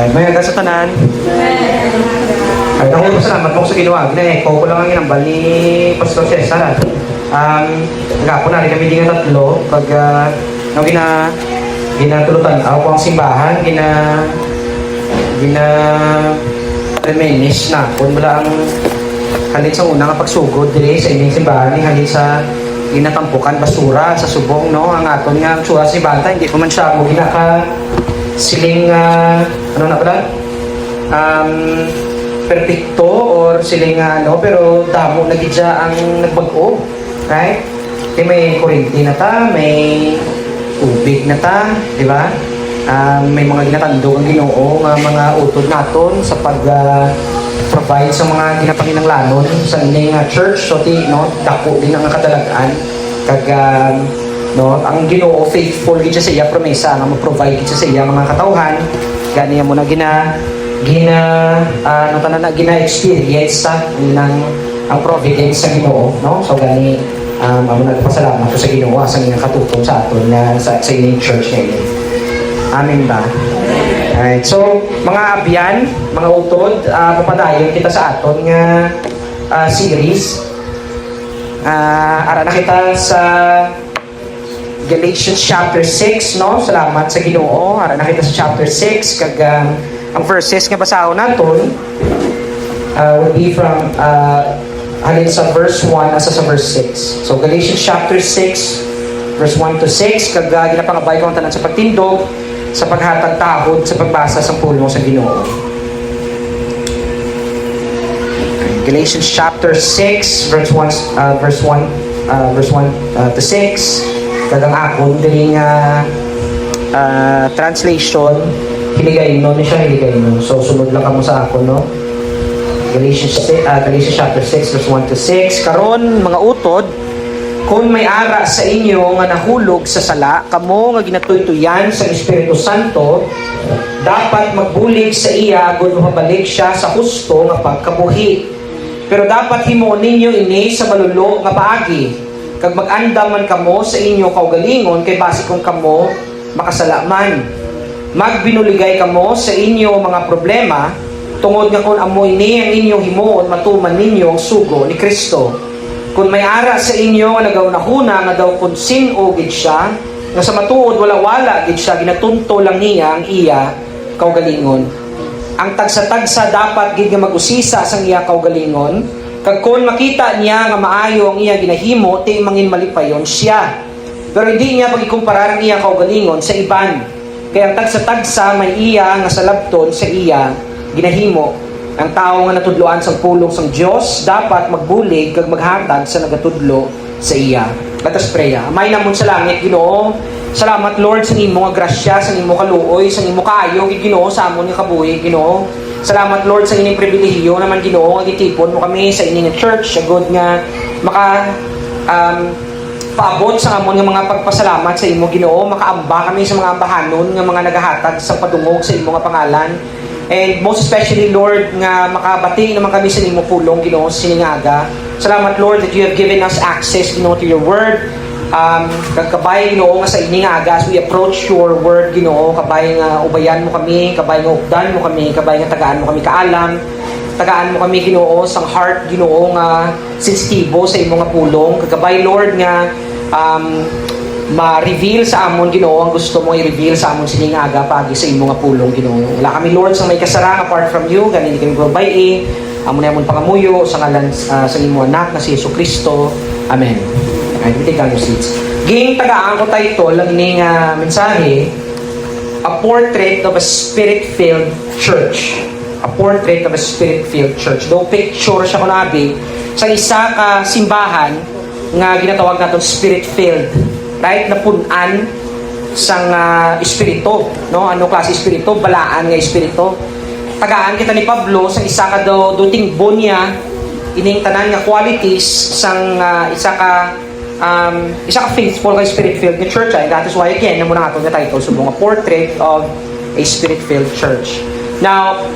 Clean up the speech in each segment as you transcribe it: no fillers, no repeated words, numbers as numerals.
May hanggang sa tanan. Ay, ako po salamat po sa ginawa. Gina-echo ko lang ang inambal ni Pastor Cesar. Nagapon na rin kami din nga tatlo. Pag ginatulutan ako po ang simbahan, reminis na. Kung wala ang halin sa unang pagsugod dire sa inyong simbahan, halin sa ginatampukan basura sa subong, no? Ang aton nga basura sa banta, hindi pa man siya mo ginaka siling ano na pala? Perfecto or siling pero damo na gidya ang nagbago, right? Kaya may kuryente na ta, may tubig na ta, di ba? May mga ginatandog ang Ginoo nga mga utod naton sa provide sa mga ginapanginanglanon sa inyong church. So dako din ang kadalagan kag ang Ginoo faithful gid sa iya promesa nga mo-provide gid sa iya mga katawhan. Gani mo na gina-experience sa ang providence sa Ginoo, no? So gani amo nagpasalamat ko sa Ginoo sa inyong katutong sa aton na sa inyong church ngayon. Amen ba? Alright, so mga abyan, mga utod, papadayon kita sa aton nga series. Ara na kita sa Galatians chapter 6, no? Salamat sa Ginoo. Ara na kita sa chapter 6 kag ang verses nga basahon naton will be from halin sa verse 1 asa sa verse 6. So Galatians chapter 6 verse 1 to 6 kag ginapangabay ko ang tanan sa pagtindog sa paghatag tahod sa pagbasa sa pulong sa Ginoo. Galatians chapter 6 verse 1 to 6 kag ang akon diri nga translation hiligay no ni siya hiligay no. So sunod lang kamo sa akon, no? Galatians chapter 6 verse 1 to 6. Karon mga utod, kung may ara sa inyo nga nahulog sa sala, kamo nga ginatuytuyan sa Espiritu Santo, dapat magbulig sa iya agud mabalik siya sa husto nga pagkabuhi. Pero dapat himuon ninyo ini sa malulo nga paagi, kag mag-andam man kamo sa inyo kaugalingon kay basi kung kamo makasala man. Magbinuligay kamo sa inyo mga problema, tungod nga kung amoy ni ang inyong himuon matuman ninyo ang sugo ni Kristo. Kung may ara sa inyo nga nagaunahuna nga daw kung sin-o gid siya, nga sa matuod wala-wala gid siya, ginatunto lang niya ang iya kaugalingon. Ang tagsa-tagsa dapat gid nga mag-usisa sang iya kaugalingon, kag kung makita niya nga maayo ang iya ginahimo, ti mangin malipayon siya. Pero hindi niya pagikumparar ang iya kaugalingon sa iban. Kaya ang tagsa-tagsa may iya nga salabton sa iya ginahimo. Ang tao nga natudloan sa pulong sang Dios dapat magbulig kag maghatag sa nagatudlo sa iya. Let us pray. Amay namon sa langit, Ginoo. Salamat Lord sa imo nga grasya, sa imo kaluoy, sa imo kaayo gid Ginoo sa amon nga kabuhi, Ginoo. Salamat Lord sa ining pribilehiyo naman Ginoo nga gitipon mo kami sa ining church, sagod nga maka paabot sa amon nga mga pagpasalamat sa imo Ginoo, makaamba kami sa mga ambahanon nga mga nagahatag sa padungog sa imo nga pangalan. And most especially, Lord, nga makabati naman kami sa imo pulong, Ginoo, sa siningaga. Salamat, Lord, that you have given us access, Ginoo, to your word. Kabay, Ginoo, nga sa iningaga as we approach your word, Ginoo, kabay nga ubayan mo kami, kabay nga updan mo kami, kabay nga tagaan mo kami kaalam, tagaan mo kami, Ginoo, sang heart, Ginoo, nga sensitibo sa imo nga pulong. Kabay, Lord, nga ma-reveal sa amon, Ginoo, ang gusto mo i-reveal sa amon siningaga pagi sa imo nga pulong, Ginoo. Wala kami, Lord, sa may kasarang apart from you, ganin kami babay amon na amon pangamuyo sa ngalan sa imo anak na si Jesucristo. Amen. Ay, take down your seats. Ging tagaan ko title lang ini nga mensahe, A Portrait of a Spirit-Filled Church. A Portrait of a Spirit-Filled Church. Do picture siya kunabi sa isa ka simbahan nga ginatawag naton Spirit-Filled. Right, napunan sang espiritu, no? Ano klase espiritu? Balaan nga espiritu. Tagaan kita ni Pablo sa isa ka duting bonya ining tanan nga qualities sang isa ka faithful ka spirit-filled nga church. And that is why again namo na ato nga title subong a portrait of a spirit-filled church. Now,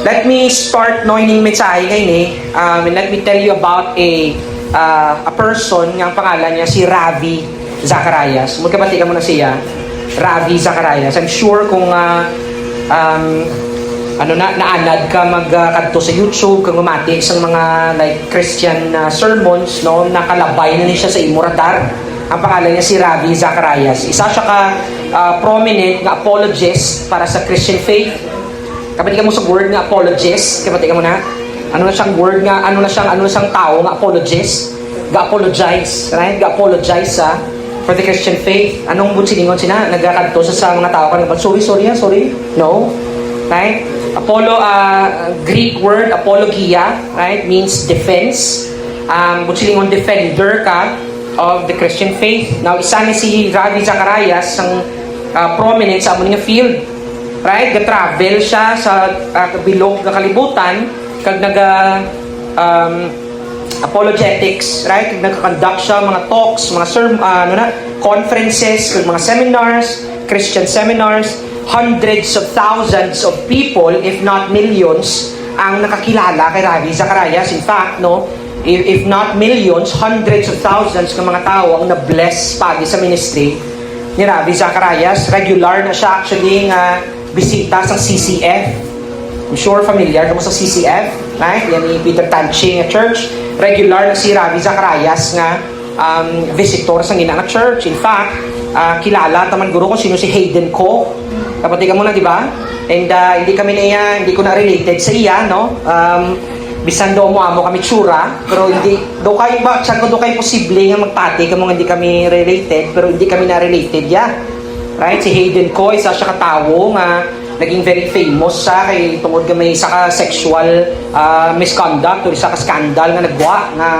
let me start ining mensahe ngayon and let me tell you about a person nga ang pangalan niya si Ravi Zacharias. Magkabati ka muna siya. Ravi Zacharias. I'm sure kung naanad ka magkadto sa YouTube kang umati sa mga like Christian sermons, no, nakalabay na niya sa imo radar. Ang pangalan niya si Ravi Zacharias. Isa siya ka prominent nga apologist para sa Christian faith. Kapatid ka mo sa word nga apologist, kapatid ka mo na ano na siyang word nga, ano na siyang tao nga apologist, ga-apologize, right? Ga-apologize for the Christian faith. Anong bunsilingon sina? Nagkakadto sa mga tao ka, sorry. No. Right? Greek word apologia, right? Means defense. Bunsilingon defender ka of the Christian faith. Now, isa ni si Ravi Zacharias ang prominent sa among field. Right? Ga-travel siya sa bilog na kalibutan kag apologetics, right? Kag nagka-conduct siya mga talks, mga conferences, kag mga seminars, Christian seminars. Hundreds of thousands of people, if not millions, ang nakakilala kay Ravi Zacharias. In fact, no, if not millions, hundreds of thousands ng mga tao ang na-bless pagi sa ministry ni Ravi Zacharias. Regular na siya actually nga bisita sa CCF. I'm sure familiar mo sa CCF, right? Yan ni Peter Tanching Church. Regular na si Ravi Zacharias nga visitor sa ginang church. In fact, kilala taman guro kung sino si Hayden Ko. Kapatid ka muna, di ba? And hindi ko na related sa iya, no? Bisan do mo amo kami tsura, pero hindi do kayo ba, saan ko do kayo posible nga magpati kamo hindi kami related, pero hindi kami na related ya. Right? Si Hayden Ko, isa siya katawo nga naging very famous sa kay tungod gamay sa ka sexual misconduct or isa ka scandal nga nagwa nga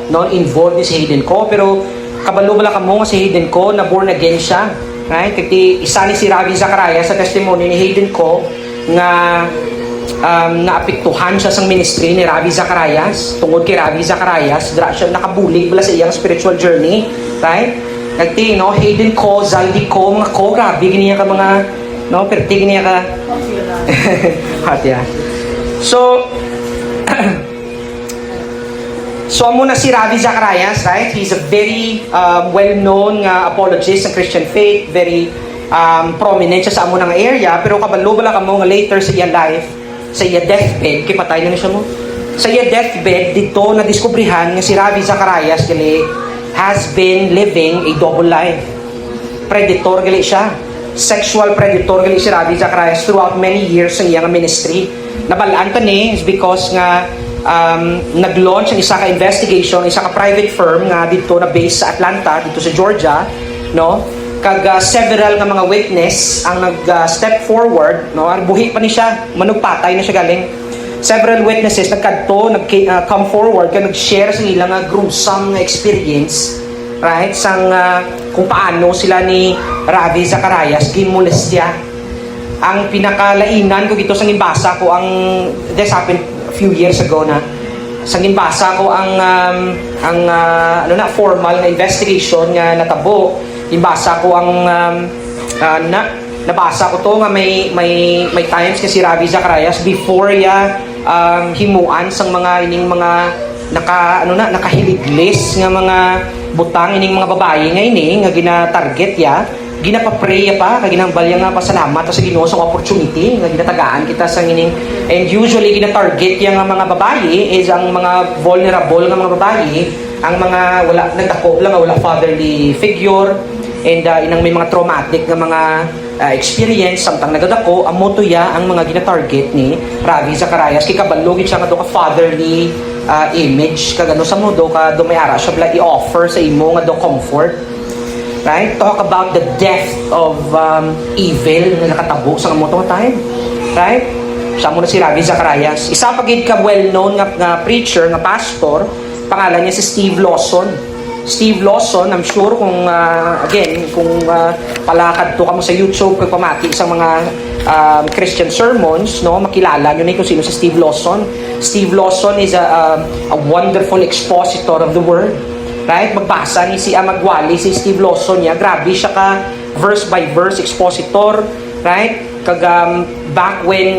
no involved ni si Hayden Ko, pero kabalo bala kamo nga si Hayden Ko na born again siya. Right? Kaya isa ni si Ravi Zacharias sa testimony ni Hayden Ko nga naapektuhan siya sa ministry ni Ravi Zacharias. Tungod kay Ravi Zacharias, dra siya nakabulig bala sa iyang spiritual journey. Right? Nagti, no? Hayden Ko, Zaldi Ko, mga ko, grabe, ganiya ka mga, no? Perti, ganiya ka. Hatya. So, muna si Ravi Zacharias, right? He's a very well-known apologist ng Christian faith, very prominent siya sa amo ng area, pero kabalo bala ka mo nga later sa iya life, sa iya deathbed, kay patay na siya mo. Sa iya deathbed, dito na-discoveryhan nga si Ravi Zacharias gali has been living a double life. Predator gali siya. Sexual predator gali si Ravi Zacharias throughout many years sa iyang ministry. Nabalaan ta ni is because nga nag-launch ang isa ka investigation, isa ka private firm nga dito na based sa Atlanta, dito sa Georgia, no? Kag several nga mga witness ang nag-step forward, no? Buhi pa ni siya, manugpatay na siya galing. Several witnesses come forward kag nag-share sa ilang gruesome experience, right? Sang kung paano sila ni Ravi Zacharias ginmolestya. Ang pinakalainan ko dito sang inbasa ko this happened few years ago na sa ginbasa ko ang formal na investigation nga natabo. Inbasa ko ang nabasa ko to nga may times kasi Ravi Zacharias before himuan sang mga ining mga nakahiliglis nga mga butang ining mga babae nga ini nga gina-target ginapapray pa kag ginambal nga pasalamat sa Ginoo sa opportunity nga ginatagaan kita sa ining, and usually gina-target nga mga babae is ang mga vulnerable nga mga babae, ang mga wala nagdako lang nga wala fatherly figure, and inang may mga traumatic nga mga experience samtang nagadako amo ang mga gina-target ni Ravi Zacharias kay kabalogin siya nga do ka fatherly image kag ano sa mo do ka do may ara siya bla i-offer sa imo nga do comfort. Right? Talk about the death of evil na nakatabo sa mga time. Right? Siya muna si Ravi Zacharias. Isa pagid ka well-known nga preacher, nga pastor, pangalan niya si Steve Lawson. Steve Lawson, I'm sure kung palakad to kamo sa YouTube kung pamati sa mga Christian sermons, no, makilala nyo na kung sino si Steve Lawson. Steve Lawson is a wonderful expositor of the word. Right? Magbasa ni si Magwali, si Steve Lawson niya. Grabe siya ka verse by verse expositor. Right? Kag back when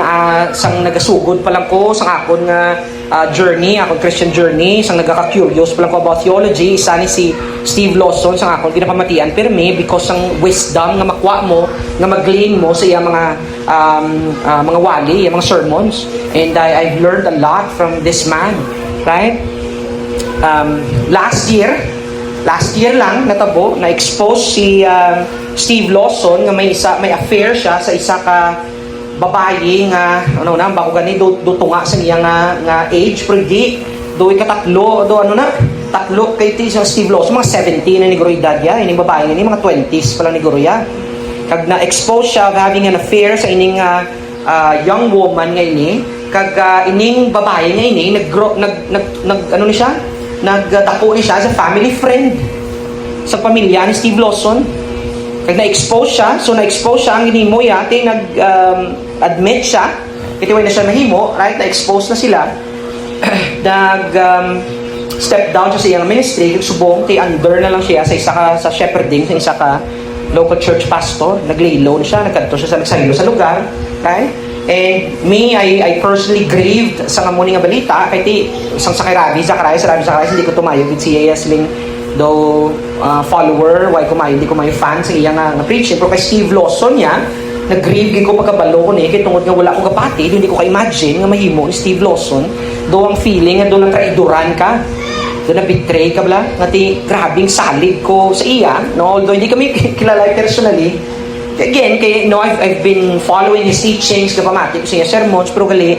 sang nagasugod pa lang ko sa akon nga journey, akong Christian journey, sang nagaka-curious pa lang ko about theology, isa ni si Steve Lawson sang akong ginapamatian permi because sang wisdom nga makwa mo, nga mag-glean mo sa iya mga mga wali, yung mga sermons. And I've learned a lot from this man, right? Last year lang natabo na-expose si Steve Lawson nga may affair siya sa isa ka babae nga bako gani do tunga sa niya nga age pero di do ikatatlo tatlo kay ti sa Steve Lawson mga 17 na ni guro edad ya ini babae ni mga 20s pa lang ni guro ya kag na-expose siya of having an affair sa ining young woman nga ini kag ining babae nga ini nagdako ni siya as a family friend sa pamilya ni Steve Lawson. Kag na-expose siya, ang ginimo yate admit siya, ito na siya nahimo, right? Na-expose na sila. Step down siya sa iyang ministry, subong, under na lang siya sa shepherding, sa isa ka local church pastor. Nag-lay low siya, nagkanto siya nagsaylo sa lugar, right? And me, I personally grieved sa nga muni nga balita kay ti isang sa kay Ravi Zacarias hindi ko tumayo with si Yesling do follower why kumayo hindi ko may fan sa iya nga preaching pero kay Steve Lawson niya nag-grieve gid ko pagkabalo ko ni kay tungod nga wala ko kapatid hindi ko ka-imagine nga mahimo ni Steve Lawson do ang feeling nga do na traidoran ka do na betray ka bala nga ti grabing salig ko sa iya no although hindi kami kilala personally. Again, I've been following his teachings, kapamati ko siya sermons, pero gali,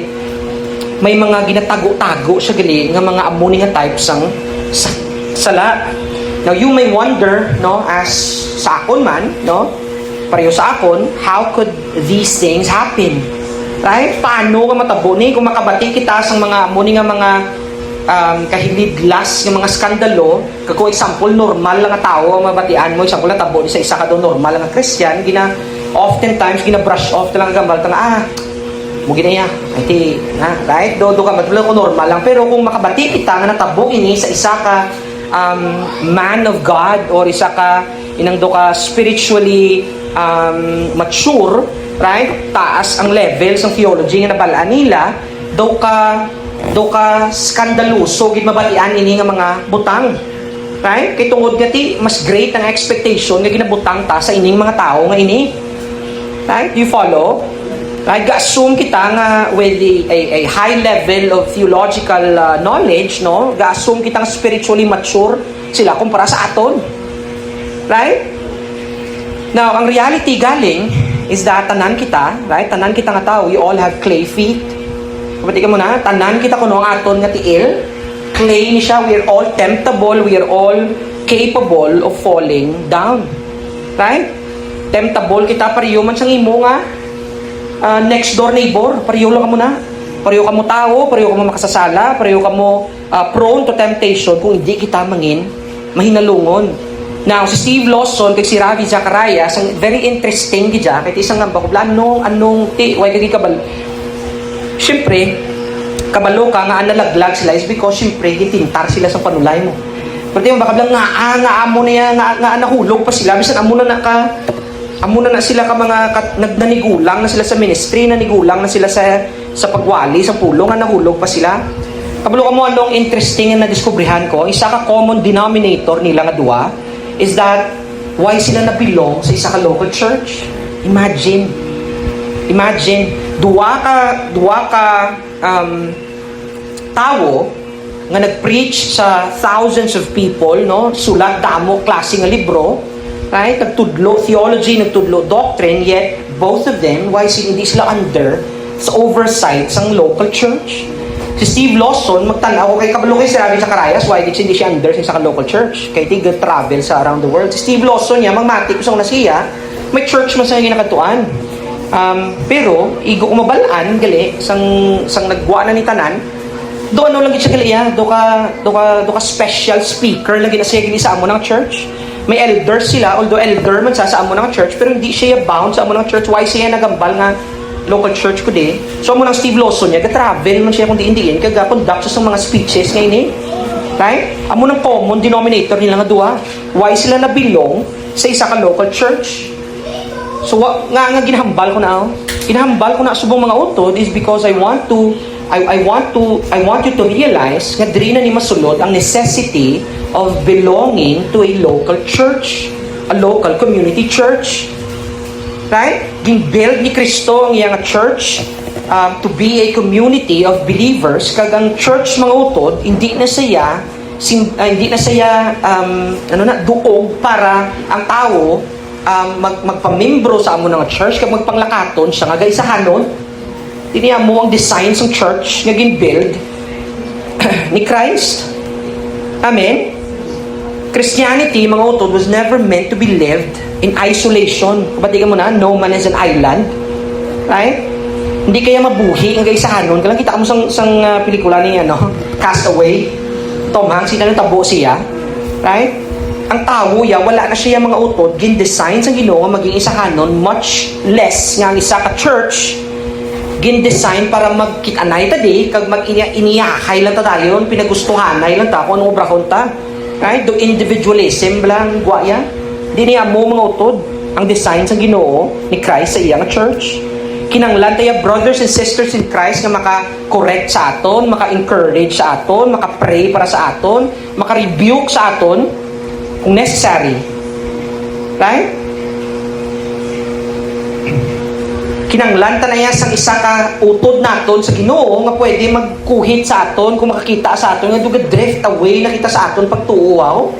may mga ginatago-tago siya gali, nga mga amuni nga types ang sala. Now, you may wonder, no, as sa akon man, no, pareho sa akon, how could these things happen? Right? Paano ka matabo ni kung makabati kita sa mga amuni nga mga kahilidlas ng mga skandalo, kung example, normal lang nga tao ang mabatian mo, example, natabo sa isa ka doon, normal lang nga Christian, oftentimes, brush off lang ang gambal, mo ginaya, right? Do ka matulog ko normal lang, pero kung makabati kita nga natabo ini sa isa ka man of God, or isa ka, inang do ka spiritually mature, right? Taas ang levels ng theology nga nabalaan nila, do ka skandaluso gid mabalian ini nga mga butang, right? Kay tungod gati mas great ang expectation nga ginabutang ta sa ining mga tao nga ini, right? You follow, right? Ga-assume kita nga with a high level of theological knowledge, no? Ga-assume kita nga spiritually mature sila kumpara sa aton, right? Now ang reality galing is that tanan kita nga tao, we all have clay feet. Kapati ka muna, tanan kita kuno ang aton nga tiil, clay ni siya, we are all temptable, we are all capable of falling down. Right? Temptable kita, pariyo man siyang imo nga, next door neighbor, pariyo lang ka muna. Pariyo ka mo tao, pariyo ka mo makasasala, pariyo ka mo prone to temptation kung hindi kita mahinalungon. Now, si Steve Lawson, kay si Ravi Zacarias, ang very interesting gidya, kay isang nga bakubla, anong why kagi kabal. Siyempre, kabalo ka nga nalaglag sila is because siyempre gitintar sila sa panulay mo. Pero baka blang nga amo niya nga nahulog pa sila bisan amo na sila ka mga nagnanigulang na sila sa ministry, nanigulang na sila sa pagwali sa pulong nga nahulog pa sila. Kabalo ka mo anong interesting na nadiskubrihan ko, isa ka common denominator nila nga duwa is that why sila nabilong sa isa ka local church. Imagine duwa ka tao nga nag-preach sa thousands of people, no? Sulat damo klase nga libro, right? Nagtudlo theology, nagtudlo doctrine, yet both of them why hindi sila under sa oversight sang local church. Si Steve Lawson magtanaw kay kabalo kay si Ravi Zacarias why hindi siya under sa local church kay tiga travel sa around the world. Si Steve Lawson niya magmati kusang nasiya may church man sa ginakatuan. Pero igo umabalaan gali sang nagwa na ni tanan do ano lang gid siya gali do ka special speaker lagi na siya gini sa amo ng church. May elders sila, although elder man sa amo ng church, pero hindi siya bound sa amo ng church. Why siya nagambal nga local church ko di? So amo ng Steve Lawson niya ga-travel man siya kung diin kaga-conduct sa mga speeches ngayon eh. Right? Amo ng common denominator nila nga duha. Why sila nabilong sa isa ka local church? So nga ginahambal ko na subong mga utod is because I want you to realize nga diri na ni masulod ang necessity of belonging to a local church, a local community church. Right? Gin-build ni Kristo ang iyang church to be a community of believers. Kag ang church mga utod, hindi na siya duog para ang tao magpamembro sa amo ng church kag magpanglakaton siya nga gaisahanon. Tiniya mo ang design ng church nga gin-build ni Christ. Amen? Christianity, mga utod, was never meant to be lived in isolation. Kapatigan mo na, no man is an island. Right? Hindi kaya mabuhi ang gaisahanon. Kalang kita mo sang pelikula ni Castaway. Tom Hanks, sila tabo siya. Right? Ang tao ya, wala na siya mga utod, gin-design sa Ginoo nga maging isahanon, much less nga ang isa ka church, gin-design para magkitanay tadi, kag mag-iniyahay lang ta dayon, pinagustuhanay lang ta, kung anong obrahon ta. Right? Do individualism lang, guwaya. Di niya mo mga utod, ang design sa Ginoo ni Christ sa iyang church. Kinanglan tayo brothers and sisters in Christ nga maka-correct sa aton, maka-encourage sa aton, maka-pray para sa aton, maka-rebuke sa aton kung necessary. Right? Kinanglan ta na yan sang isa ka utod naton sa Ginoo nga pwede magkuhit sa aton kung makakita sa aton nga dugad drift away na kita sa aton pagtuuaw.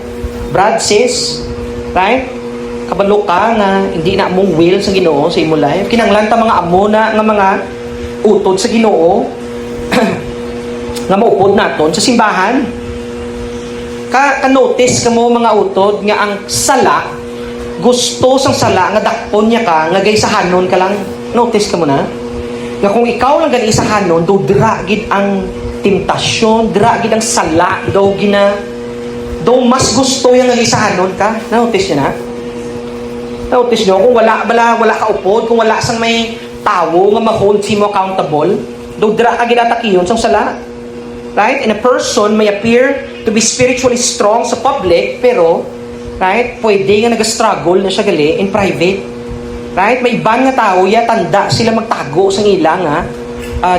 Brad, sis, right? Kabalo ka nga hindi na mong will sa Ginoo sa imong life. Kinanglan ta mga amo na nga mga utod sa Ginoo nga maupod naton sa simbahan. Ka-notice ka mo mga utod nga ang sala, gusto sang sala nga dakpon niya ka nga gaysahanon ka lang. Notice ka mo na nga kung ikaw lang gani isahanon, do dragid ang temptasyon, dragid ang sala, do mas gusto yang nga gaysahanon ka. Notice niyo na? Notice nyo, kung wala ka upod, kung wala sang may tao nga ma-hold si mo accountable, dudra ka ginatakiyon sang sala. Right? And a person may appear to be spiritually strong sa public, pero, right, pwede nga nag-struggle na siya gali in private. Right? May iban nga tao, tanda sila magtago sa ilang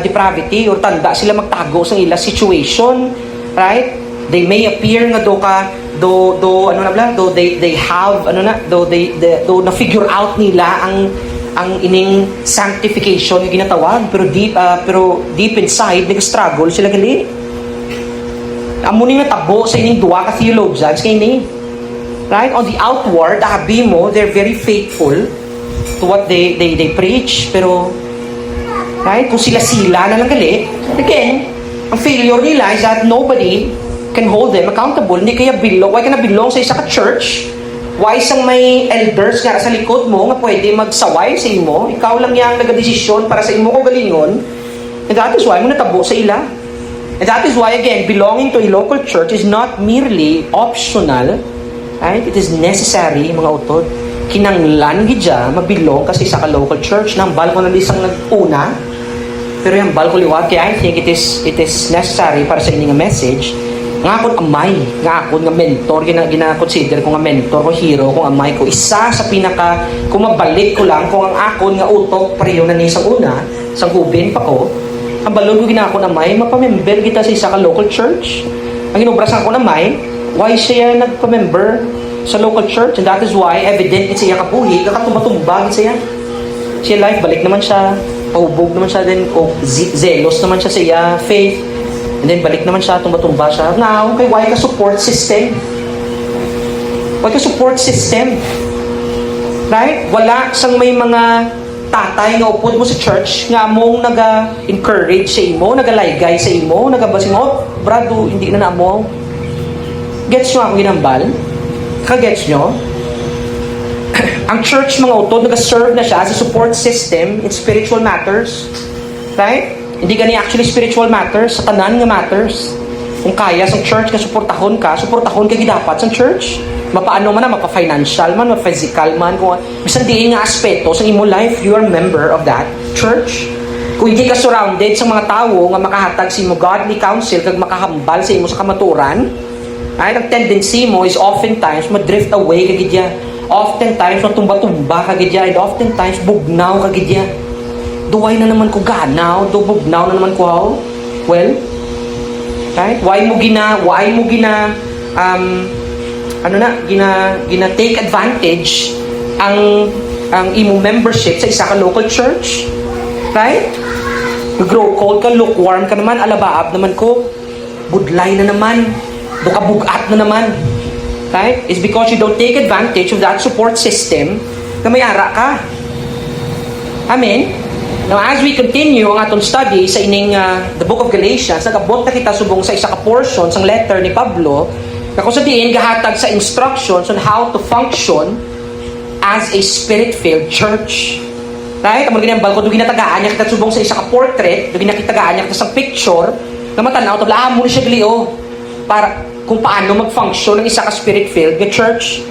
depravity, or tanda sila magtago sa ilang situation. Right? They may appear nga na figure out nila ang ining sanctification yung ginatawag, pero deep inside nag-struggle sila gali. Amo ni natabo sa ining duwa ka theologians kay ni. Right? On the outward, abi mo, they're very faithful to what they preach, pero right, kung sila na lang gali, again, ang failure nila is that nobody can hold them accountable. Hindi kaya why ka na belong sa isa ka church? Why sang may elders nga sa likod mo nga pwede magsaway sa imo? Ikaw lang yang nagadesisyon para sa imo ko galingon. And that is why mo natabo sa ila. And that is why, again, belonging to a local church is not merely optional. Right? It is necessary, mga utod. Kinanglan gidya mabilong kasi sa ka local church nang balko na lisang nag-una. Pero yung balko liwat, kaya I think it is necessary para sa inyong message. Nga akong amay, nga akong nga mentor, gina-consider ko nga mentor ko, hero, kung amay ko, isa sa pinaka, kung mabalik ko lang, kung ang akon nga utok, pareho na niya sa una, sa gubin pa ko, ang balon ko ginakon amay, mapamember kita sa isa ka local church. Ang inubrasan ko amay, why siya nagpamember sa local church? And that is why, evident siya kabuhi, kakatumba-tumba siya. Siya life, balik naman siya, paubog naman siya din, o zealous naman siya sa iya, faith. And then balik naman siya, tumba-tumba siya. Now, okay, why ka support system? Why ka support system? Right? Wala sang may mga tatay nga upod mo sa church nga mong naga-encourage sa imo, naga-laygay sa imo, naga-basing, brado, hindi na mo. Gets nyo ang ginambal? Ka-gets nyo? Ang church mga utod, naga-serve na siya as a support system in spiritual matters. Right? Hindi gani actually spiritual matters, sa tanan nga matters. Kung kaya sa church nga suportahon ka gidapat sa church. Mapaano man na, mapa-financial man, mapa-physical man, kung bisan diin nga aspeto sa imo life, you are a member of that church. Kung hindi ka surrounded sa mga tao nga makahatag sa imo godly counsel kag makahambal sa imo sa kamaturan, ay ang tendency mo is oftentimes ma-drift away ka gidya. Oftentimes matumba-tumba ka gidya, and oftentimes bugnaw ka gidya. Duway na naman ko ganaw, bugnaw na naman ko how? Well, right? Why mo gina take advantage ang ang imong membership sa isa ka local church. Right? Grow cold ka, lukewarm ka naman, alabaab naman ko, budlay na naman, bukabugat na naman. Right? It's because you don't take advantage of that support system na may ara ka. Amen? Now, as we continue ang atong study sa ining the book of Galatians, nagabot na kita subong sa isa ka portion sang letter ni Pablo, na kung sa diin gahatag sa instructions on how to function as a spirit-filled church. Right? Among ganyan balko, doon ginatagaan niya kita subong sa isa ka portrait, doon ginakitagaan niya kita sa picture, na matanaw, tablaan mo na siya gliyo para kung paano mag-function ng isa ka spirit-filled na church.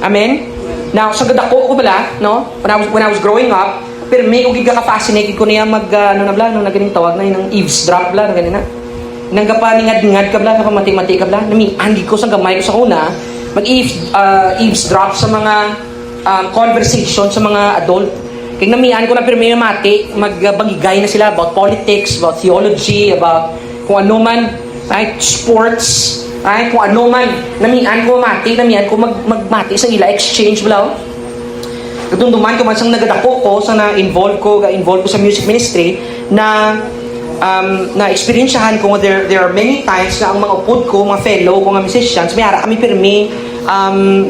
Amen? Now, sa gadako ko bala, no? When I was growing up, pero may kung gigaka-fascinated ko niya ano na bala, nung naganing tawag na yung eavesdrop bala, na ganina. Nang kapaningad-ngad ka bala, kapamati-mati ka bala, andi ko sa gamay ko sa una, mag-eavesdrop sa mga conversation sa mga adult. Kaya namihan ko na pero may mati, magbagigay na sila about politics, about theology, about kung ano man, right, sports, right, kung ano man, namihan ko magmati sa ila, exchange bala. Kadunduman ko man sang nagadako ko, sa na-involve ko sa music ministry, na na-experiensyahan ko, there are many times na ang mga upod ko, mga fellow ko, mga musicians, may ara kami pirmi,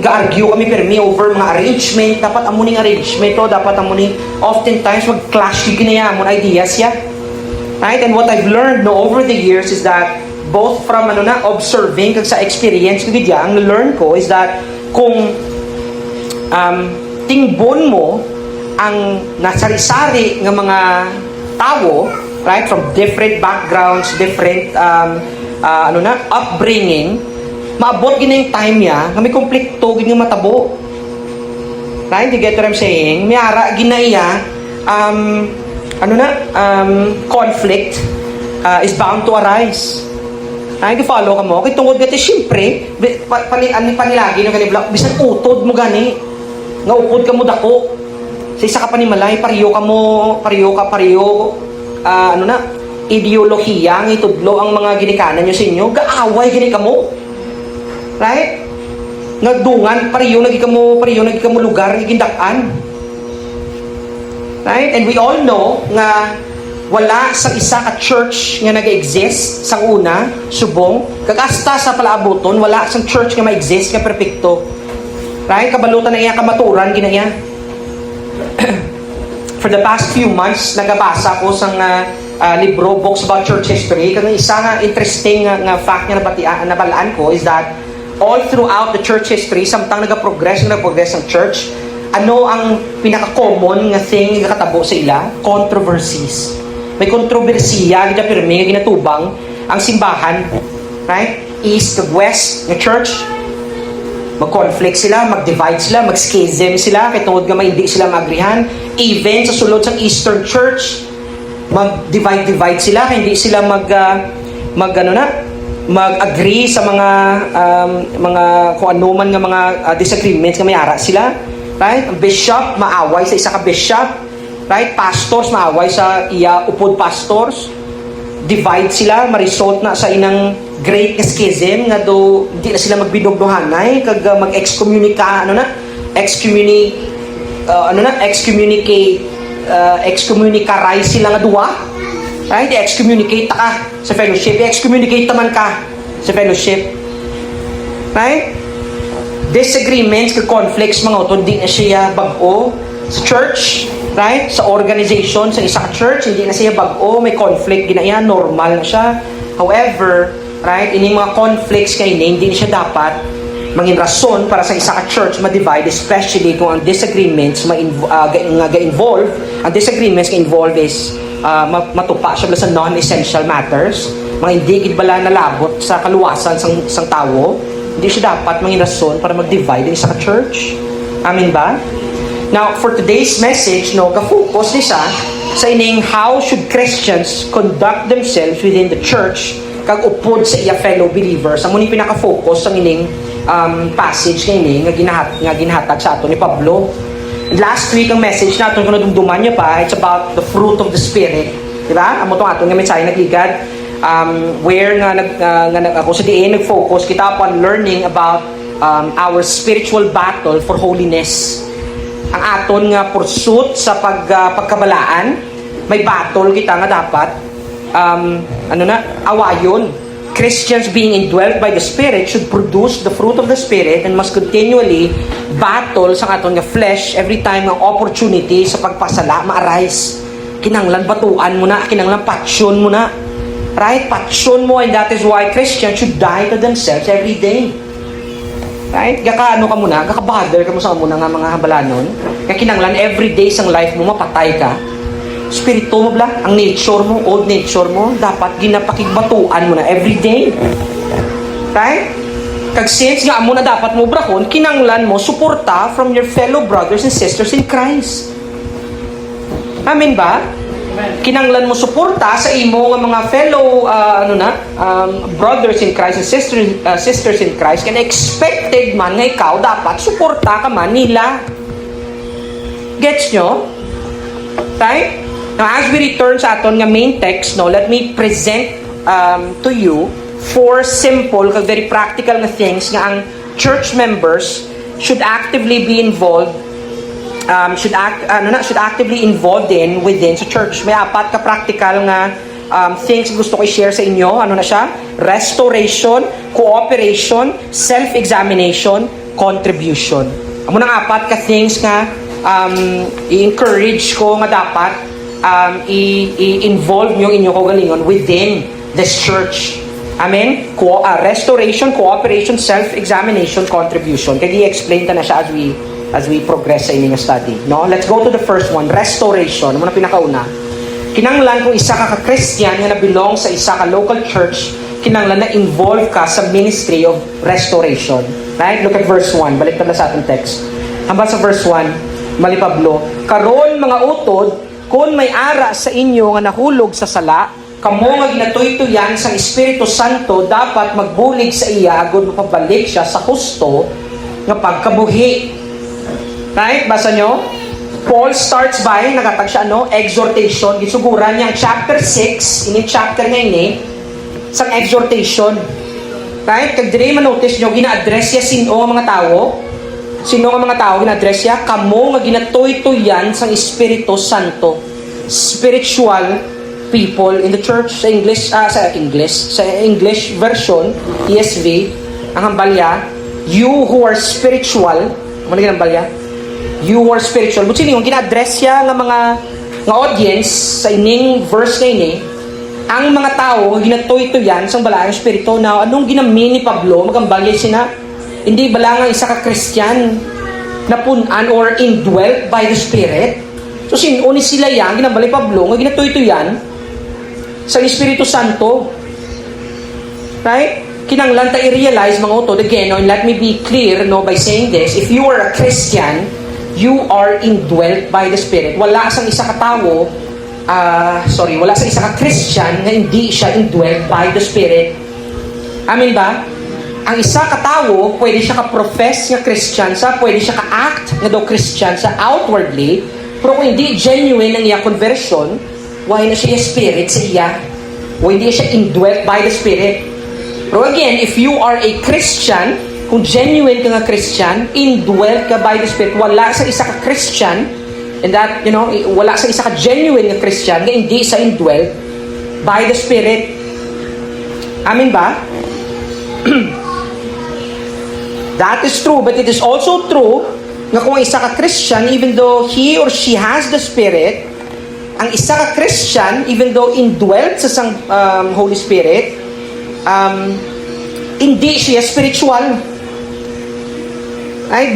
ga-argue kami pirmi over mga arrangement, dapat amuning arrangement to, dapat amuning, oftentimes mag-clash yung ginaya amon ideas ya. Right? And what I've learned over the years is that, both from observing kag sa experience ko gidya, ang learn ko is that, kung tingbon mo ang nasari-sari ng mga tao, right, from different backgrounds, different upbringing, maabot gina yung time niya na may konflikto gina matabo. Right? You get what I'm saying? May ara ginaya conflict is bound to arise. Ay, follow ka mo. Kaya tungkol gati, syempre, panilagi ng kanibla, bisan utod mo gani, nga upod ka mo dako. Sa isa ka panimalay, pariyo ideolohiya, ng itudlo ang mga ginikanan nyo sa inyo, gaaway gini ka mo. Right? Nagdungan, pariyo nagi ka mo lugar, nagigindakan. Right? And we all know nga wala sa isa ka church nga nag-exist sa una, subong, kakasta sa palaabuton, wala sang church nga ma-exist nga perfecto. Right? Kabalutan na iya, kamaturan, ginaya. For the past few months, nagabasa ko sang libro, books about church history. Kaya isa nga interesting nga fact nga nabalaan ko is that all throughout the church history, samtang nag-progress ang church, ano ang pinaka-common nga thing nga katabo sa ila? Controversies. May kontrobersiya, ginapirmi, ginatubang ang simbahan, right? East to west, ng church, mag-conflict sila, mag-divide sila, mag-schism sila, kaya tungod nga hindi sila mag-agrihan. Even sa sulod sa Eastern Church, mag-divide sila, kaya hindi sila mag-agree sa mga kung ano man nga mga disagreements nga may ara sila. Right? Bishop, maaway sa isa ka bishop. Right? Pastors, maaway sa upod pastors. Divide sila, maresult na sa inang great schism nga do hindi na sila magbidogdohanay kag excommunicate sila nga duwa. Right? I-excommunicate ka sa fellowship, i-excommunicate naman ka sa fellowship. Right? Disagreements, conflicts, mga utod, di na siya bag-o sa church. Right? Sa organization, sa isa ka church, hindi na siya bag-o, may conflict, ginaya, normal na siya. However, right, ining mga conflicts kay hindi siya dapat mangin rason para sa isa ka church ma-divide, especially kung ang disagreements ga-involve, ang disagreements ga-involve is matupa siya sa non-essential matters, mga hindi gidbala nalabot sa kaluwasan sang tao, hindi siya dapat mangin rason para mag-divide ang isa ka church. Amen ba? Now, for today's message, ka-focus ni sa ining how should Christians conduct themselves within the church kag upod sa iya fellow believers. Amo ni pinaka-focus ang ining passage nga ginahatag sa ato ni Pablo. And last week ang message naton kuno dumduman niya pa, it's about the fruit of the Spirit. Di ba? Amo tong aton nga mensahe nagligad where ako sa diin nag-focus kita upon learning about our spiritual battle for holiness. ang aton nga pursuit sa pagkabalaan, may battle kita nga dapat awayon. Christians being indwelt by the Spirit should produce the fruit of the Spirit and must continually battle sa aton nga flesh every time ang opportunity sa pagpasala ma-arise. Kinanglan batuan mo na, kinanglan passion mo na. Right? Passion mo, and that is why Christians should die to themselves every day. Right? Gaka ka muna, gaka-bother ka mo sa muna nga mga habalanon. Kaya kinanglan every day sang life mo mapatay ka. Spirito mo bla, ang nature mo, old nature mo, dapat ginapakigbatuan mo na every day. Right? Kag since nga mo na dapat mo brakon, kinanglan mo suporta from your fellow brothers and sisters in Christ. Amen ba? Kinanglan mo suporta sa imo nga mga fellow brothers in Christ and sisters in Christ, kaya expected man nga ikaw dapat suporta ka man nila. Gets nyo? Right? Now, as we return sa aton nga main text, let me present to you 4 simple kag very practical na things nga ang church members should actively be involved should actively involved in within sa church. May 4 ka practical nga things gusto ko i-share sa inyo. Ano na siya? Restoration, cooperation, self-examination, contribution. Amo nang 4 ka things nga i-encourage ko nga dapat i-involve nyo inyo kagalingon within this church. Amen? Restoration, cooperation, self-examination, contribution. Kaya i-explain ta na siya as we progress sa inyong study. No? Let's go to the first one, restoration. Ano na pinakauna? Kinanglan kung isa ka Christian nga na belong sa isa ka local church, kinanglan na involve ka sa ministry of restoration. Right? Look at verse 1. Balik na sa ating text. Hamba sa verse 1, Mali Pablo, karon mga utod, kung may ara sa inyo nga nahulog sa sala, kamo nga ginatuytoyan sang Espiritu Santo, dapat magbulig sa iya agud mapabalik siya sa husto nga pagkabuhi. Right? Basa nyo? Paul starts by, nagatag siya, exhortation. Gisuguran niyang chapter 6, ini chapter nga ini, sang exhortation. Right? Kag dire manotice nyo, gina-address siya sino ang mga tao? Sino ang mga tao gina-address siya? Kamo nga ginatoy-toyan sang Espiritu Santo. Spiritual people in the church. Sa English version, ESV, ang hambalya, you who are spiritual, ano ang hambalya? You who are spiritual. But sino yung gina-address siya ng mga audience sa ining verse na ini, ang mga tao nga ginatoy-toyan sang balayang Espiritu. Na anong ginamini ni Pablo, magambalya sina, hindi bala nga isa ka Christian na punan or indwelt by the Spirit. So sino ni sila yan, ginabali Pablo, nga ginatoy-toyan sa Espiritu Santo. Right? Kinanglan ta i-realize mga utod again, and let me be clear by saying this, if you are a Christian, you are indwelt by the Spirit. Wala sang isa ka tao, wala sang isa ka Christian na hindi siya indwelt by the Spirit. Amen ba? Ang isa ka tao, pwede siya ka-profess nga Christian pwede siya ka-act nga daw Christian outwardly, pero kung hindi genuine ang iya conversion, why na siya Spirit sa iya? Why hindi siya indwelt by the Spirit? Pero again, if you are a Christian, kung genuine ka nga Christian, indwelt ka by the Spirit, wala sa isa ka Christian, and that, wala sa isa ka genuine nga Christian, nga hindi sa indwelt by the Spirit. Amen ba? That is true, but it is also true nga kung isa ka Christian, even though he or she has the Spirit, ang isa ka Christian, even though indwelt sa Holy Spirit, hindi siya spiritual. Ay,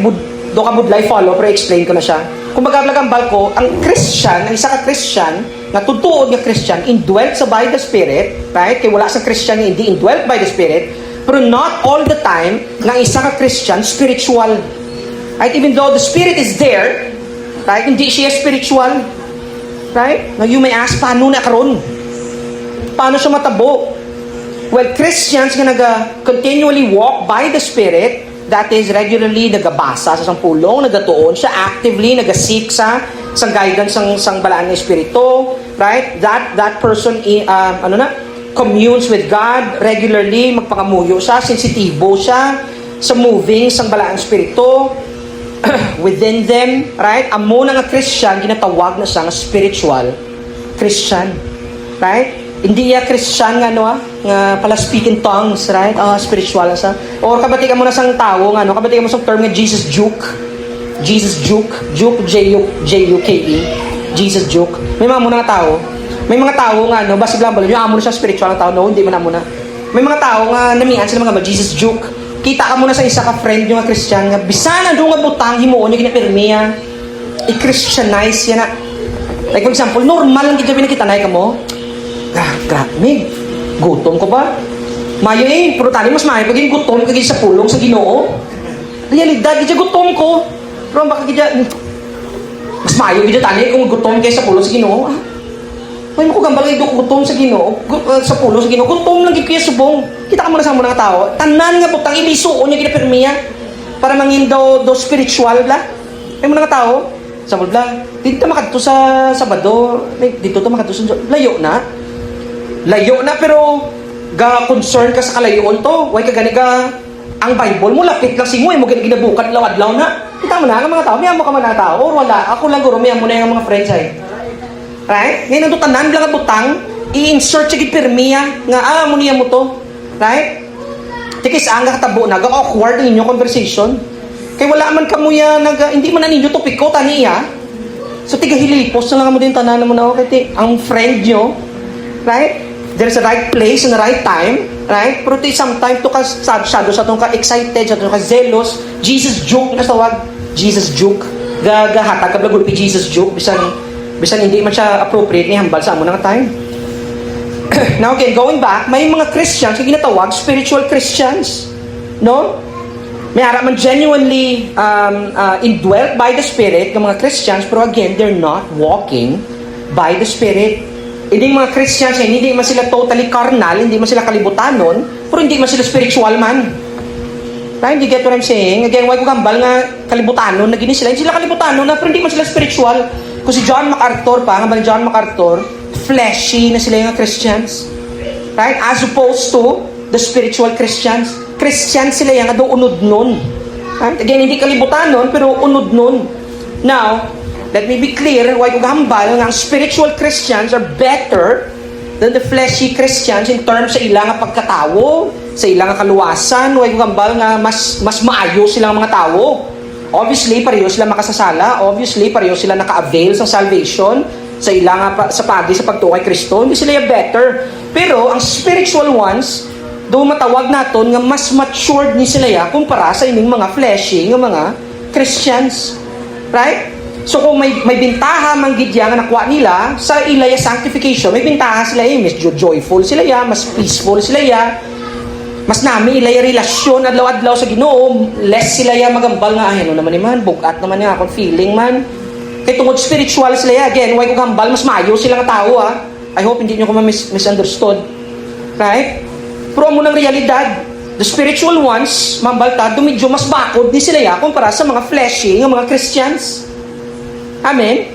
do ka budlay follow, pero explain ko na siya. Kung magablagang ko, ang Christian, ang isa ka Christian, na tutuod nga Christian, indwelt sa by the Spirit, right? Kaya wala sa Christian na hindi indwelt by the Spirit, pero not all the time, ng isa ka Christian, spiritual. Right? Even though the Spirit is there, right? Hindi siya spiritual. Right? Now you may ask, paano na karon? Paano siya matabo? Well, Christians nga continually walk by the Spirit, that is regularly nagabasa sa pulong, nagatuon siya, actively nagasik sa guidance sang balaan ng Espiritu, right? That person communes with God regularly, magpangamuyo siya, sensitibo siya sa moving sang balaan ng Espiritu. within them, right? Amo na nga Christian, ginatawag na siya nga spiritual Christian, right? Hindi ya Christian nga nga pala speaking tongues, right? Spiritual na siya. Or kabatikan mo na sang tao nga kabatikan mo sang term nga Jesus juke. Juke, J-U-K-E. Jesus juke. May mga muna nga tao. May mga tao nga basig lang balo, yung amo na siya spiritual na tao, hindi man amo na. May mga tao nga namian sila mga Jesus juke. Kita ka muna sa isa ka friend yung nga Christian nga bisana do nga butang himuon yung ginapirmiya. I-Christianize yan na. Like for example, normal lang kita pinakitanay ka mo. Grabe, gutom ko ba? Mayo pero tali mas mayo pagiging gutom kagin sa pulong sa Ginoo. Realidad, gidya gutom ko. Pero baka gidya mas mayo gidya tali kung gutom kay sa pulong sa Ginoo. May mo ko gambal kay gutom sa Ginoo, sa pulong sa Ginoo. Gutom lang gid kuya subong. Kita ka muna sa mga tao. Tanan nga butang ilisuon niya ginapirmiya para mangin daw spiritual bla. May mga tao sa bla. Dito makadto sa Sabado, dito to makadto sa layo na pero ga concern ka sa kalayoon to. Way ka gani ga ang Bible mo lapit lang simo mo ginabukat law-adlaw na. Kita mo na ang mga tao, may amo ka man na tao or wala. Ako lang guro may amo na yung mga friends ay. Right? Ngayon ang tanan lang ang butang i-insert sa gipirmiya nga mo niya mo to. Right? Tikis ang katabo na ga awkward ninyo conversation. Kay wala man kamuya hindi man na ninyo topiko taniya. So tiga hilipos na lang mo din tanan mo na kay ang friend nyo. Right? There's a right place and a right time, right? Pero sometimes to ka shadow sa tong ka excited, sa tong ka zealous, Jesus joke na tawag, Jesus joke. Hatag ka blagul pi Jesus joke bisan hindi man siya appropriate ni hambal sa amo nang time. Now again, going back, may mga Christians nga ginatawag spiritual Christians, no? May ara man genuinely indwelt by the Spirit ng mga Christians, pero again, they're not walking by the Spirit. Hindi mga Christians, hindi man sila totally carnal, hindi man sila kalibutanon, pero hindi man sila spiritual man. Right? You get what I'm saying? Again, why ko gambal nga kalibutanon na gini sila. Hindi sila kalibutanon na, pero hindi man sila spiritual. Kung si John MacArthur pa, nga John MacArthur, fleshy na sila yung Christians. Right? As opposed to the spiritual Christians. Christians sila yung do unod nun. Right? Again, hindi kalibutanon, pero unod nun. Now, let me be clear, why ko gambal nga ang spiritual Christians are better than the fleshy Christians in terms sa ilang pagkatawo, sa ilang kaluwasan. Why ko gambal nga mas maayo silang mga tao. Obviously, pareho sila makasasala. Obviously, pareho sila naka-avail sa salvation, sa ilang sa pagtuo kay Kristo. Hindi sila yung better. Pero ang spiritual ones, do matawag naton nga mas matured ni sila ya kumpara sa ining mga fleshy nga mga Christians. Right? So kung may bintaha man gid nga nakuha nila sa ilaya sanctification, may bintaha sila mas joyful sila ya, mas peaceful sila ya, mas nami ilaya relasyon adlaw-adlaw sa Ginoo, less sila ya magambal nga ano naman man, bugat naman nga akong feeling man. Kay tungod spiritual sila ya, again, why ko gambal mas maayo sila nga tao ha. I hope hindi niyo ko misunderstood. Right? Pero mo ng realidad, the spiritual ones, mambalta, medyo mas bakod ni sila ya kumpara sa mga fleshy nga mga Christians. Amen?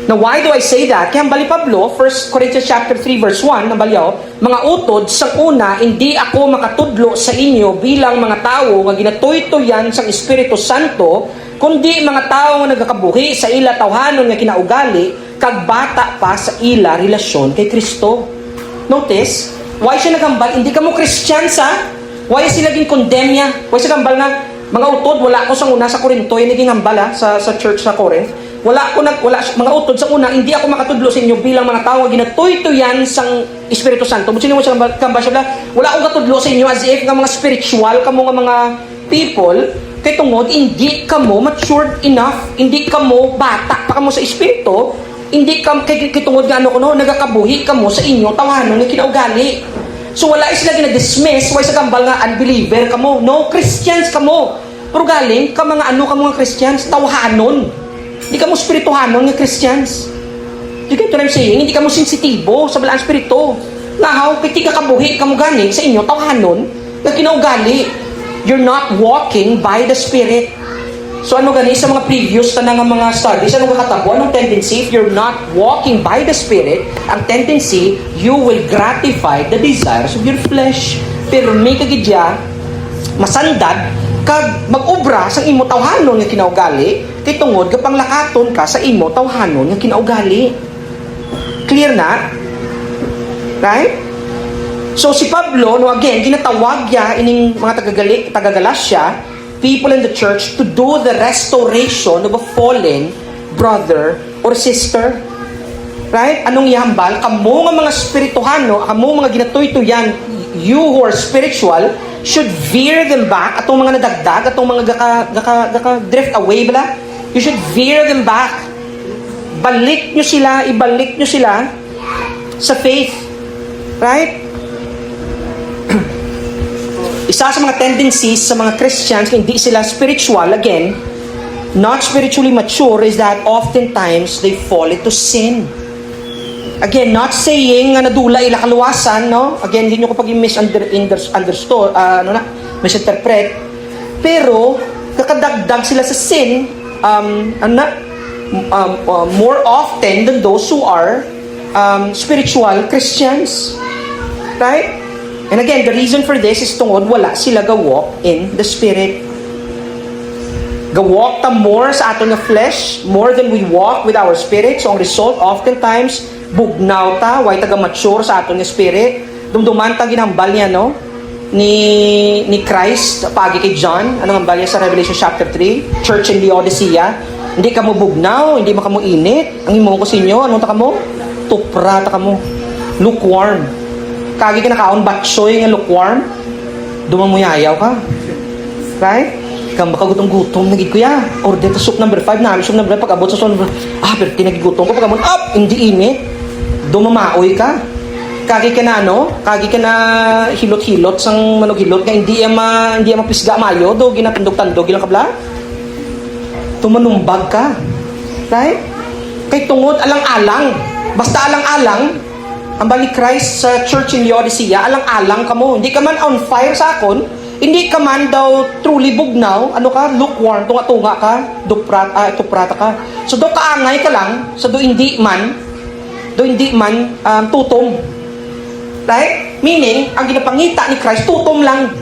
Now, why do I say that? Kaya bali Pablo, 1 Corinthians chapter 3 verse 1, nabalyaw, mga utod, sa una, hindi ako makatudlo sa inyo bilang mga tao nga ginatoy-toyan sa Espiritu Santo, kundi mga tao nga nagakabuhi sa ila tawhanon nga kinaugali, kag bata pa sa ila relasyon kay Kristo. Notice, why siya nagambal? Hindi ka mo Christians ha? Why sila gin-condemn niya? Why siya gambal nga? Mga utod, wala ko sa una sa Corinto, yung naging hambala sa church sa Corinth. Mga utod sa una, hindi ako makatudlo sa inyo bilang mga tao nga ginatoy-toyan sang Espiritu Santo. Sino mo siya kamba siya? Wala akong katudlo sa inyo as if nga mga spiritual kamo nga mga people, kay tungod hindi kamo matured enough, hindi kamo bata pa kamo sa espiritu, hindi kamo kay tungod nga nagakabuhi kamo sa inyo tawanon nga kinaugali. So wala sila gina-dismiss, why sa kambal nga unbeliever kamo. No, Christians kamo. Pero galing ka mga mga Christians, tawhanon. Hindi ka mo spirituhanon nga Christians. You get what I'm saying? Hindi ka mo sensitibo sa balang spirito. Nahaw, kiti ka kabuhi ka mo gani sa inyo, tawhanon, nga kinaugali. You're not walking by the Spirit. So ano gani sa mga previous tanang mga studies, anong kakatabo, anong tendency? If you're not walking by the Spirit, ang tendency, you will gratify the desires of your flesh. Pero may kagidya, masandad, kag mag-obra sa imo tawhanon nga kinaugali, kay tungod gapang lakaton ka sa imo tawhanon nga kinaugali. Clear na? Right? So si Pablo, no, again, ginatawag niya ining mga taga-Galasya, people in the church, to do the restoration of a fallen brother or sister. Right? Anong ihambal? Kamo nga mga spirituhano, kamo mga ginatoy-tuyan, you who are spiritual, should veer them back, atong mga nadagdag, atong mga drift away bala, you should veer them back. Ibalik nyo sila sa faith. Right? Isa sa mga tendencies sa mga Christians, hindi sila spiritual, again, not spiritually mature, is that oftentimes they fall into sin. Again, not saying nga nadula ila kaluwasan, no? Again, hindi nyo ko misinterpret. Pero, kakadagdag sila sa sin, more often than those who are spiritual Christians. Right? And again, the reason for this is tungod wala sila gawalk in the Spirit. Gawalk ta more sa aton nga flesh, more than we walk with our spirit. So ang result, oftentimes, bugnaw ta, way taga-mature sa aton nga spirit. Dumduman ta ginambal niya, no? Ni Christ, pagi kay John, anong ambal niya sa Revelation chapter 3, Church in Laodicea. Hindi ka mo bugnaw, hindi mo ka mo init. Ang imo ko sa inyo, anong ta ka mo? Tupra ta ka mo. Lukewarm. Kagi ka nakaon, batsoy nga lukewarm. Dumamuyayaw ka. Right? Kang baka gutom-gutom, nagig kuya. Order ta soup number 5 namin, soup number 5. Pag abot sa soup number 5, pero tinagigutom ko. Pag amon, hindi init. Dumamaoy ka. Kagi ka na, Kagi ka na hilot-hilot sang manog-hilot nga hindi mapisga mayo. Do, ginatandog-tandog, ilang kabla. Tumanumbag ka. Right? Kay tungod, alang-alang. Basta alang-alang, ang bali Christ sa church in Laodicea, alang-alang ka mo. Hindi ka man on fire sa akon, hindi ka man daw truly bugnaw, lukewarm, tunga-tunga ka, tuprata ka. So do kaangay ka lang, so do hindi man tutom. Right? Meaning, ang ginapangita ni Christ, tutom lang.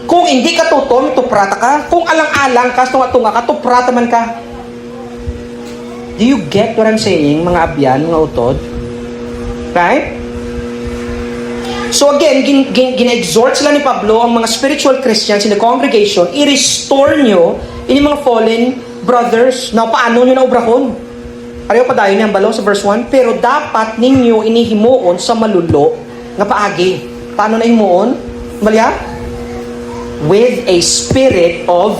Kung hindi ka tutom, tuprata ka. Kung alang-alang ka, tunga-tunga ka, tuprata man ka. Do you get what I'm saying, mga abyan, mga utod? Right? So again, gina-exhort sila ni Pablo ang mga spiritual Christians in the congregation, i-restore nyo ini mga fallen brothers. Now, paano nyo naubrahon? Pareho pa dayo niyang balo sa verse 1, pero dapat ninyo inihimuon sa malulo nga paagi. Paano na himuon? Malya? With a spirit of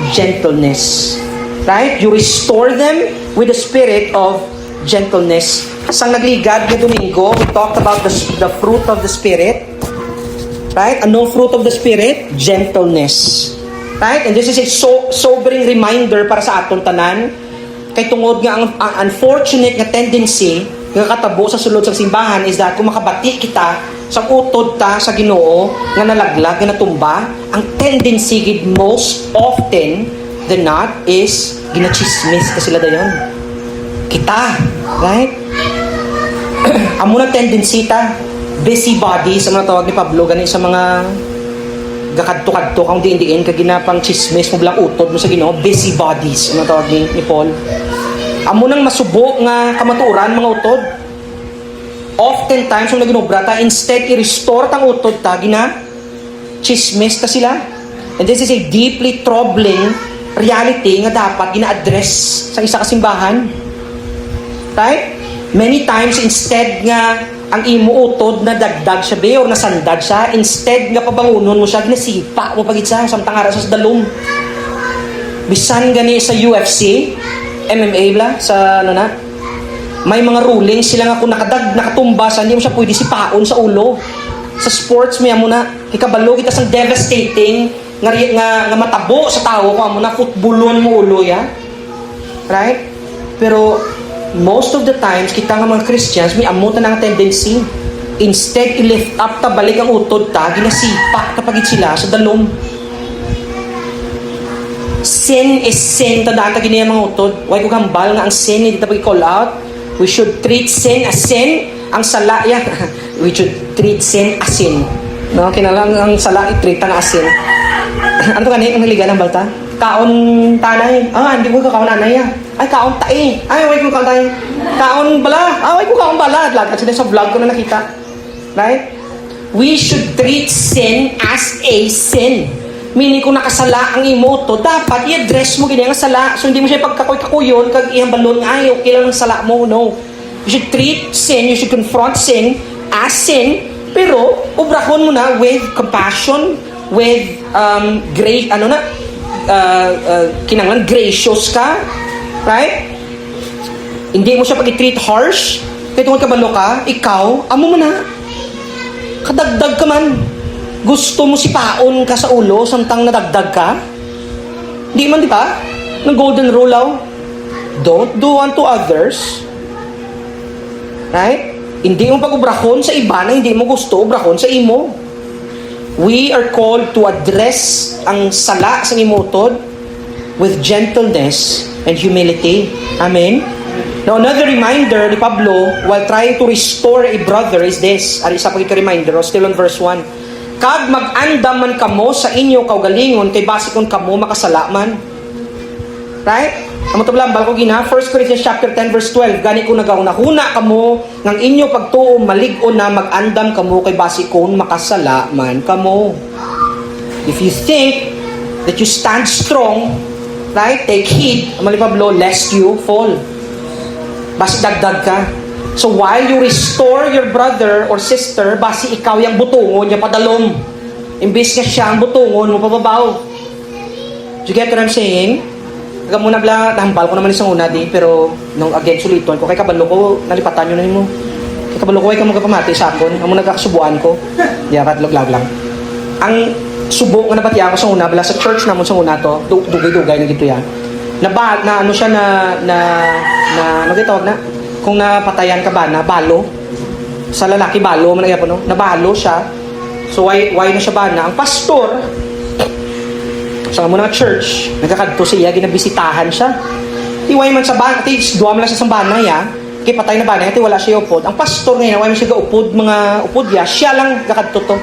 gentleness. Right? You restore them with a spirit of gentleness. Sang nagligad na Domingo, we talked about the fruit of the Spirit. Right? Anong fruit of the Spirit? Gentleness. Right? And this is a sobering reminder para sa aton tanan. Kay tungod nga ang unfortunate nga tendency nga katabo sa sulod sa simbahan is that kung makabati kita sa utod ta sa Ginoo nga nalaglag, nga natumba, ang tendency gid most often than not is ginachismis ka sila dayon. Kita, right? Amo na tendency ta, busybody sa mga tawag ni Pablo, ganin sa mga gakadto-kadto kang diin-diin ka ginapang chismis mo bilang utod mo sa Ginoo, busybodies ang tawag ni Paul. Amo nang masubo nga kamaturan mga utod. Oftentimes, kung naginobra ta, instead i-restore tang utod ta, chismis ta sila. And this is a deeply troubling reality nga dapat gina-address sa isa ka simbahan. Right? Many times, instead nga ang imo utod na dagdag siya be or nasandad siya, instead nga pabangunon mo siya, ginasipa mo pagit siya, samtang ara sa dalong. Bisan gani sa UFC, MMA bla, sa may mga rulings sila nga kung nakatumba sa, hindi mo siya pwede sipaon sa ulo. Sa sports, may amo na, ikabalo kita sang devastating nga matabo sa tao kung amo na footballon mo ulo ya. Right? Pero most of the times, kita nga mga Christians, may amutan ang tendency. Instead, i-lift up ta, balik ang utod ta, ginasipa kapag sila sa dalom. Sin is sin, tandaan ta ganyan mga utod. Huwag ko gambal nga ang sin, hindi ta pag-call out. We should treat sin as sin. Ang sala, we should treat sin as sin. No? Kinalang ang sala, i-treat ta nga as sin. ano to gani? Ang naliga ng balta? Kaon tanay. Hindi ko kaon anay Ay, kaon tae. Ay, wait ko kaon tae. Kaon bala. Wait ko kaon bala. Kasi sa vlog ko na nakita. Right? We should treat sin as a sin. Meaning kung nakasala ang imo to, dapat i-address mo ganyan ang sala. So hindi mo siya pagkakoy-kakuyon, kag iyang balon, ay, okay lang ang sala mo. No. You should treat sin, you should confront sin as sin, pero ubrahon mo na with compassion, with great, kinanglan, gracious ka. Right? Hindi mo siya pag-treat harsh. Kaya tungkol kabalo ka, ikaw, amo mo na. Kadagdag ka man. Gusto mo sipaon ka sa ulo, samtang nadagdag ka? Di man, di ba? Ng golden rule, don't do unto others. Right? Hindi mo pag-ubrahon sa iba na hindi mo gusto, ubrahon sa imo. We are called to address ang sala sa imutod with gentleness and humility. Amen? Now, another reminder ni Pablo while trying to restore a brother is this. Ari isa pa ito reminder, still on verse 1. Kag mag-andam man kamo sa inyo kaugalingon kay basikon kamo makasalaman. Right? Amo to blambal ko gina 1 Corinthians chapter 10 verse 12. Gani ko nagauna-huna kamo ngang inyo pagtuo malig-on na mag-andam kamo kay basikon makasalaman kamo. If you think that you stand strong, right? Take heed, Amali Pablo, lest you fall. Basi dagdag ka. So while you restore your brother or sister, basi ikaw yung butungon niya padalom. Imbis nga siya ang butungon mo pababaw. Do you get what I'm saying? Taga muna bla, nahambal ko naman isang una di, pero nung again suliton ko, kay kabalo ko, nalipatan nyo na mo. Kay kabalo ko, ay kamo kapamati sa akon, ang muna nagkakasubuan ko. Diya, katlog-lag lang. Ang subo nga napatiya ko sa una, bala sa church namon sa una to, dugay-dugay na gito yan. Na ano siya ano gitawag na? Kung napatayan ka ba na balo sa lalaki balo man po no nabalo siya, so why na siya ba na ang pastor sa mga church nagkakadto siya ginabisitahan siya ti why man sa ban ti duwa man lang sa sambahan ya kay patay na ba na ti wala siya upod ang pastor ngayon why man siya upod mga upod ya siya lang gakadto to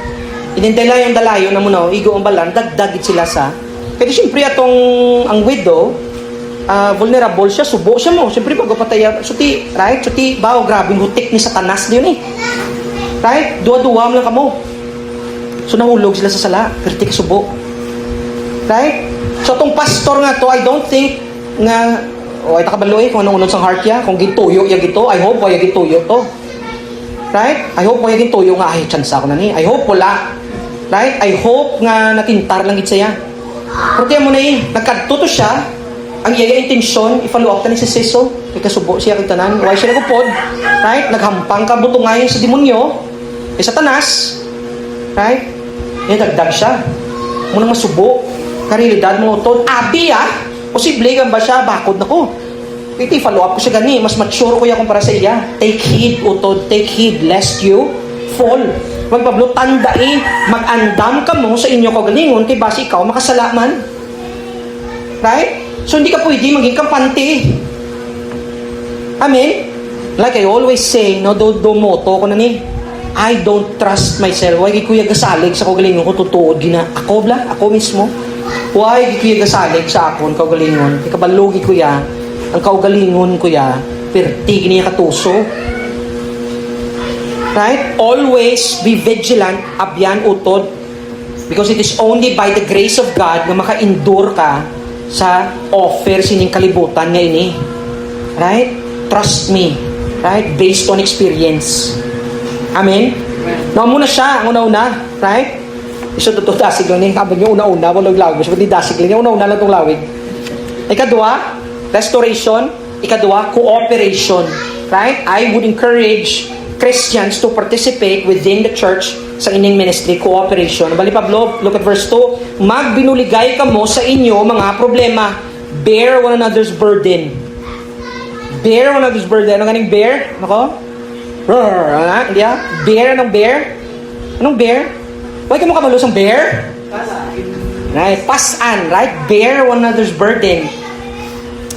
inintela yung dalayo na mo no igo ang balan dagdagit sila sa kaya siyempre atong ang widow vulnerable siya, subo siya mo. Siyempre, pag-upataya, suti, right? Suti, bao, grabing hutik ni Satanas yun Right? Dua-dua mo lang kamo. So, nahulog sila sa sala. Kritik subo. Right? So, itong pastor nga to, I don't think nga, ay takabalo kung anong unod sa heart ya, kung gintuyo ya gito, I hope wala gintuyo to. Right? I hope wala gintuyo nga, ay, chance ako na ni. I hope wala. Right? I hope nga natintar lang git siya. Pero tiyan mo na nagkadto to siya, ang iyaya intensyon, i-follow up ta ni si Seso, kay kasubo siya kay tanan, why siya nagupod, right? Naghampang ka butungay sa demonyo, kay Satanas, right? Dagdag siya. Munang masubo, karilidad mo utod, abi posible gan ba siya, bakod na ko. Iti follow up ko siya gani, mas mature ko ya kumpara sa iya. Take heed utod, take heed lest you fall. Wag Pablo, tandai, mag-andam ka mo sa inyo kagalingon, kay basi ikaw makasalaman. Right? So, hindi ka pwede maging kampante. Amen? Like I always say, no, do moto ko na ni, I don't trust myself. Why kuya gasalig sa kagalingon ko, tutuod gina. Ako mismo. Why kuya gasalig sa akon, kagalingon. Ikabalugi kuya, ang kaugalingon kuya, perti gini katuso. Right? Always be vigilant, abyan utod. Because it is only by the grace of God na maka-endure ka sa offer sining kalibutan nga ini. Right? Trust me. Right? Based on experience. Amen? No, muna siya, ang una-una. Right? Iso to dasig lang niya. Kabag niya una-una, walang lawig. So, di dasig lang niya. Una-una lang itong lawig. Ikadua, restoration. Ikadua, cooperation. Right? I would encourage Christians to participate within the church sa ining ministry, cooperation. Bali Pablo, look at verse 2. Magbinuligay kamo sa inyo mga problema. Bear one another's burden. Bear one another's burden. Anong ganing bear? Nako? Hindi Bear, anong bear? Anong bear? Why ka mo kabalo sa bear? Right, pasan, right? Bear one another's burden.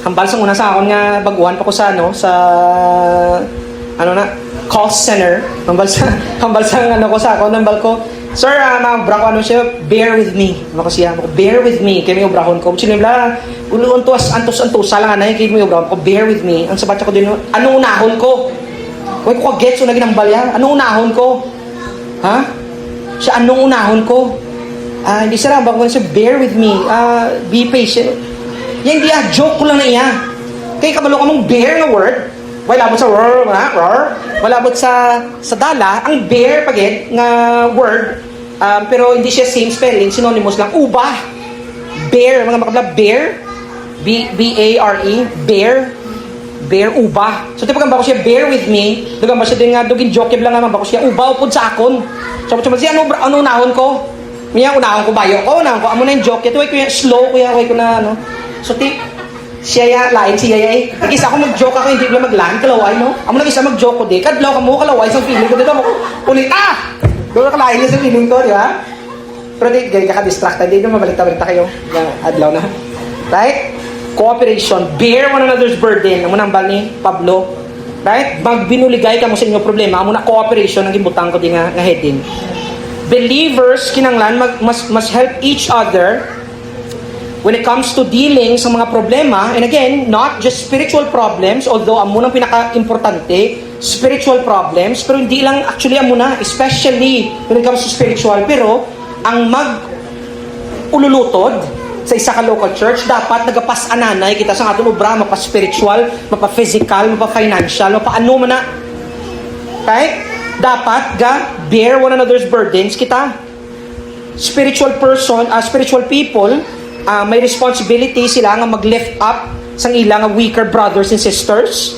Hambal sa una sa akon nga baguhan pa ko sa call center. Hambal sa ko sa ako, nambal ko, Sir, mga brako, ano siya, bear with me. Ano kasi yan? Bear with me. Kaya may ubrahon ko. Sino bla, antos-antosa lang anay. Kaya may ubrahon ko, bear with me. Ang sabat ko din, anong unahon ko? Huwag ko kagets, na ginambal yan. Anong unahon ko? Ha? Siya, anong unahon ko? Hindi siya lang, bako siya, bear with me. Be patient. Yan, hindi joke ko lang na iya. Kaya kabalo ka mong bear na word. Wala mo sa roar, wala mo sa dala. Ang bear, pagit, nga word, pero hindi siya same spelling, synonymous lang. Uba. Bear, mga makabla, bear. B-A-R-E. Bear. Bear, uba. So, tipag ang bako siya, bear with me. Dugang ba siya din nga, dugin joke lang nga, bako siya, uba, upod sa akon. So, siya, ano unahon ko? Miya, unahon ko, bayo ko, unahon ko. Amo na yung joke. Ito, kuya, slow, kuya, ko na, ano. So, siya lain siya ay. Nag-isa ako mag-joke ako, hindi ko lang mag-land, kalaway, no? Amo nag-isa mag-joke ko, di. Kadlaw ka mo, kalaway, sa feeling ko, dito mo, ulit, doon na kalain niya sa feeling ko, di ba? Pero di, gaya ka distracted, di naman mabalita kayo. Yung adlaw na. Right? Cooperation. Bear one another's burden. Amo nang bal ni Pablo. Right? Magbinuligay ka mo sa inyong problema. Amo na cooperation, ang gibutang ko di nga heading. Believers, kinanglan, must help each other when it comes to dealing sa mga problema, and again, not just spiritual problems, although amo nang pinaka-importante, spiritual problems, pero hindi lang actually amo na, especially when it comes to spiritual, pero ang mag-ululutod sa isa ka local church, dapat nagapas-ananay kita sa aton obra, mapa-spiritual, mapa-physical, mapa-financial, mapa-ano man na. Right? Dapat bear one another's burdens kita. Spiritual people, may responsibility sila nga mag-lift up sang ilang weaker brothers and sisters.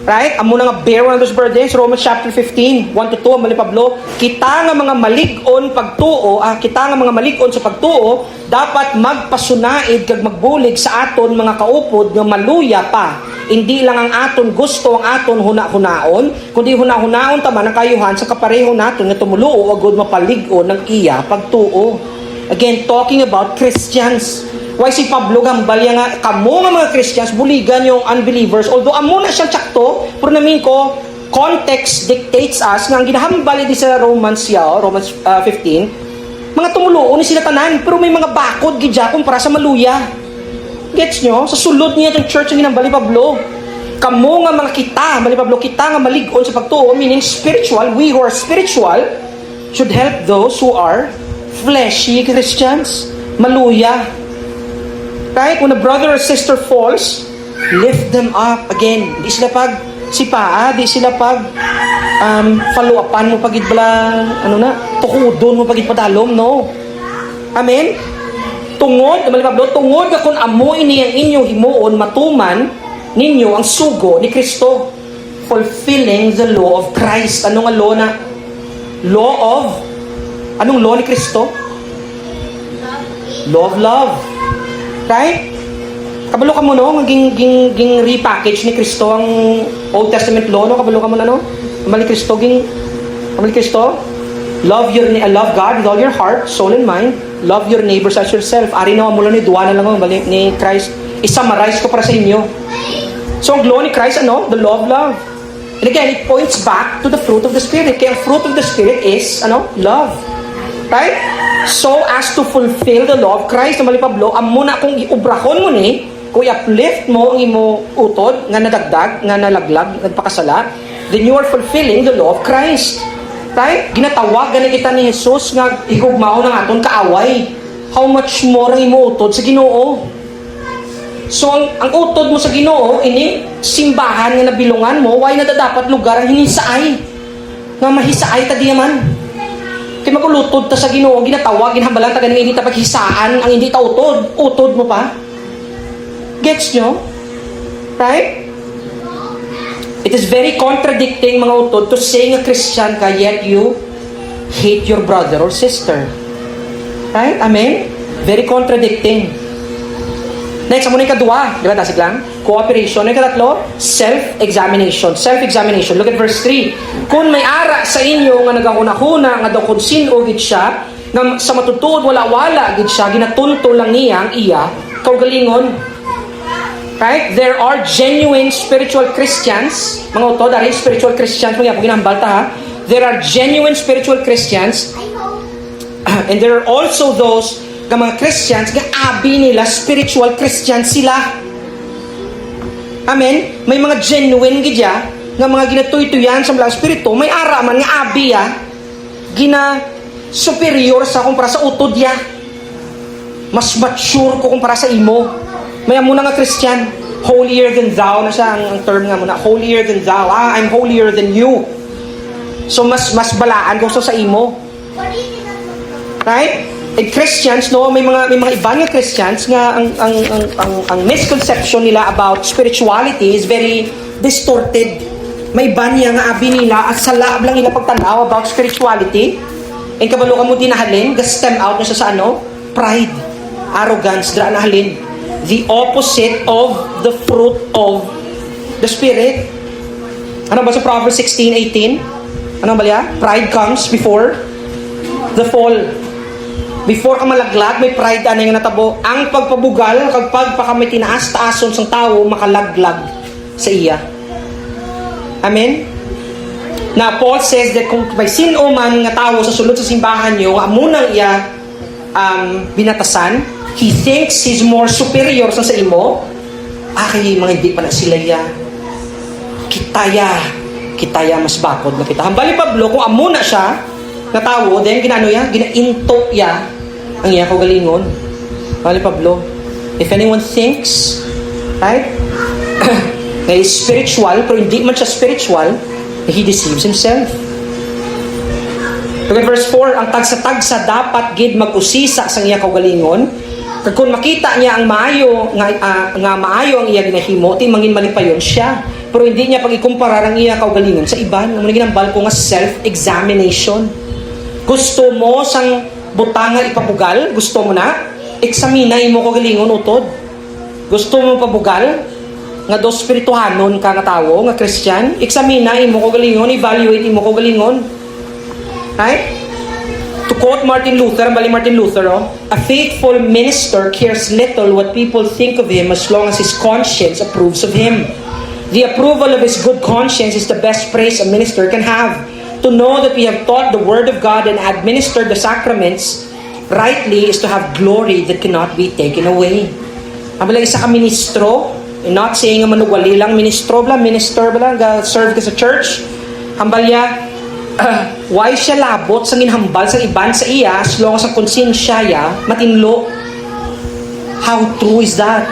Right? Amo na nga bear one of those burdens. Romans chapter 15, 1-2, Mali Pablo, kita nga mga malig-on pagtuo, kita nga mga malig-on sa pagtuo, dapat magpasunaid kag magbulig sa aton mga kaupod nga maluya pa. Hindi lang ang aton gusto, ang aton huna-hunaon, kundi huna-hunaon taman ang kayuhan sa kapareho naton nga tumuluo agud mapalig-on ng iya pagtuo. Again, talking about Christians. Why si Pablo gambalya nga, kamo nga mga Christians, buligan yung unbelievers. Although amo na siyang tsakto, pero namin ko, context dictates us, nga ang ginahambal di sa Romans 15, mga tumuloon ni sila tanan, pero may mga bakod, gidyakon para sa maluya. Gets nyo? Sa sulod niya itong church ang ginahambal ni Pablo. Kamo nga mga kita, Mali Pablo, kita nga malig-on sa pagtuo, meaning spiritual, we who are spiritual, should help those who are fleshy Christians, maluya. Right? When a brother or sister falls, lift them up again. Di sila pag sipaa, di sila pag follow-upan mo pagid bala, tukudon mo pagid padalom, no. Amen? Tungod, Mali Pablo, tungod ka kung amoy niyang inyong himuon, matuman ninyo ang sugo ni Kristo, fulfilling the law of Christ. Anong law na? Anong law ni Kristo? Law of love. Right? Kabalo ka mo, no? Ging repackage ni Kristo ang Old Testament law, no? Kabalo ka mo na, no? Kamali Kristo. Love God with all your heart, soul, and mind. Love your neighbors as yourself. Ari na mula ni Duana lang ni Christ. I-summarize ko para sa inyo. So, ang law ni Christ, The law of love. And again, it points back to the fruit of the Spirit. Kaya ang fruit of the Spirit is, love. Right? So as to fulfill the law of Christ, Mali Pablo, amo na kung iubrahon mo ni, kung i-uplift mo ang imo utod, nga nadagdag, nga nalaglag, nagpakasala, then you are fulfilling the law of Christ. Right? Ginatawag na kita ni Jesus nga higugmao ng aton kaaway. How much more ang imo utod sa Ginoo? So ang utod mo sa Ginoo, ini simbahan nga nabilungan mo, why na dapat lugar ang hinisaay? Nga mahisaay ta diyaman. Kaya magulutod ta sa Ginoo, ginatawag, ginhambalan ta ganing hindi ta paghisaan, ang hindi ta utod mo pa. Gets nyo? Right? It is very contradicting, mga utod, to saying a Christian ka, yet you hate your brother or sister. Right? Amen? Very contradicting. Next, amo na yung kadua. Di ba, tasig lang? Cooperation. Yung katatlo, self-examination. Self-examination. Look at verse 3. Kung may ara sa inyo nga nagahuna-huna, nga daw kung sino gid siya, nga sa matutuod wala-wala gid siya, ginatunto lang niya ang iya, kaugalingon. Right? There are genuine spiritual Christians. Mga utod, spiritual Christians. Mga po ginambal ta, ha? There are genuine spiritual Christians And there are also those nga mga Christians, nga abi nila, spiritual Christians sila. Amen? May mga genuine gidya, nga mga ginatuy-tuyan sa mga espiritu, may ara man nga abi gina superior sa kumpara sa utod mas mature ko kumpara sa imo. May muna nga Christian, holier than thou na siya ang term nga muna, holier than thou. I'm holier than you. So mas balaan ko sa imo. Right? And Christians, no, may mga iba nga Christians nga ang misconception nila about spirituality is very distorted. May iba niya nga abi nila at sa laab lang nila pagtanaw about spirituality. And kabalo ka mo dinahalin, ga-stem out na siya sa pride, arrogance, dra nahalin. The opposite of the fruit of the Spirit. Ano ba sa Proverbs 16:18? Ano ba liya? Pride comes before the fall. Before ka malaglag, may pride yung natabo. Ang pagpabugal, kapag pa kami tinaas-taason sang tao, makalaglag sa iya. Amen? Now, Paul says that kung may sino man nga tao sa sulod sa simbahan nyo, amunang iya binatasan, he thinks he's more superior sa imo, kaya mga hindi pa na sila kitaya mas bakod na kita. Hambali Pablo, kung amuna siya na tao, then ginainto ang iya kagalingon. Hambali Pablo, if anyone thinks, right, na is spiritual, pero hindi man siya spiritual, he deceives himself. Look at verse 4, ang tagsa-tagsa dapat gid mag-usisa sa iya kaugalingon. Kung makita niya ang maayo nga maayo ang iya ginahimo, ti mangin malipayon siya. Pero hindi niya pag-ikumpara ang iya kaugalingon sa iban. Ang ginambal ko nga self-examination. Gusto mo sang butangan ipabugal? Gusto mo na? Eksamina imo kaugalingon utod. Gusto mo pabugal? Nga dos spirituhanon ka nga tawo, nga Christian, eksamina imo kaugalingon, evaluate imo kaugalingon. Right? To quote Martin Luther, a faithful minister cares little what people think of him as long as his conscience approves of him. The approval of his good conscience is the best praise a minister can have. To know that we have taught the word of God and administered the sacraments rightly is to have glory that cannot be taken away. Ang isa ka ministro, not saying nga manuwali lang minister serve ka sa church, hambalya, why siya labot sa ginhambal sa iban sa iya as long as ang konsensya matinlo. How true is that?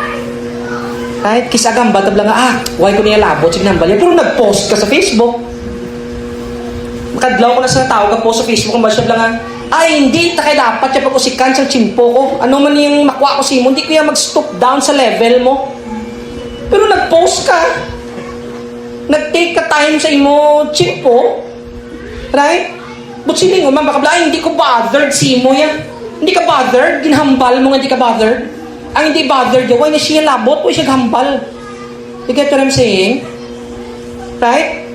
Right? Kisa gamba tabla nga, why ko niya labot sa ginhambal pero nag-post ka sa Facebook, makadlaw ko na sa tao ka post sa Facebook kung ba siya nga, hindi ta kay dapat siya pag-usikan sa chimpo ko, ano man yung makuha ko si mo, hindi ko yan mag-stop down sa level mo. Pero nag-post ka, nag-take ka time sa imo chimpo, right? But siling mo, baka hindi ko bothered si mo yan. Hindi ka bothered, ginhambal mo nga hindi ka bothered. Ang hindi bothered yun, why na siya labot, why siya gambal? You get what I'm saying? Right?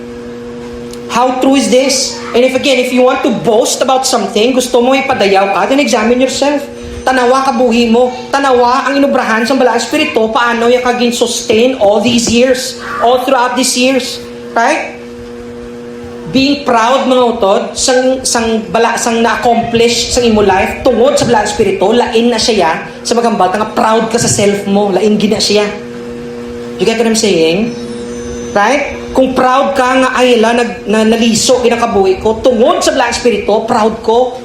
How true is this? And if you want to boast about something, gusto mo ipadayaw ka, then examine yourself. Tanawa ka buhi mo. Tanawa ang inubrahan sa balang espiritu, paano yung kaging sustain all these years, all throughout these years. Right? Being proud mga utod, sang na-accomplish sa imo life, tungod sa balang espiritu, lain na siya sa magambal, nga proud ka sa self mo, lain gina siya. You get what I'm saying? Right? Kung proud ka nga, naliso, kinakabuhi ko, tungod sa balang espiritu, proud ko,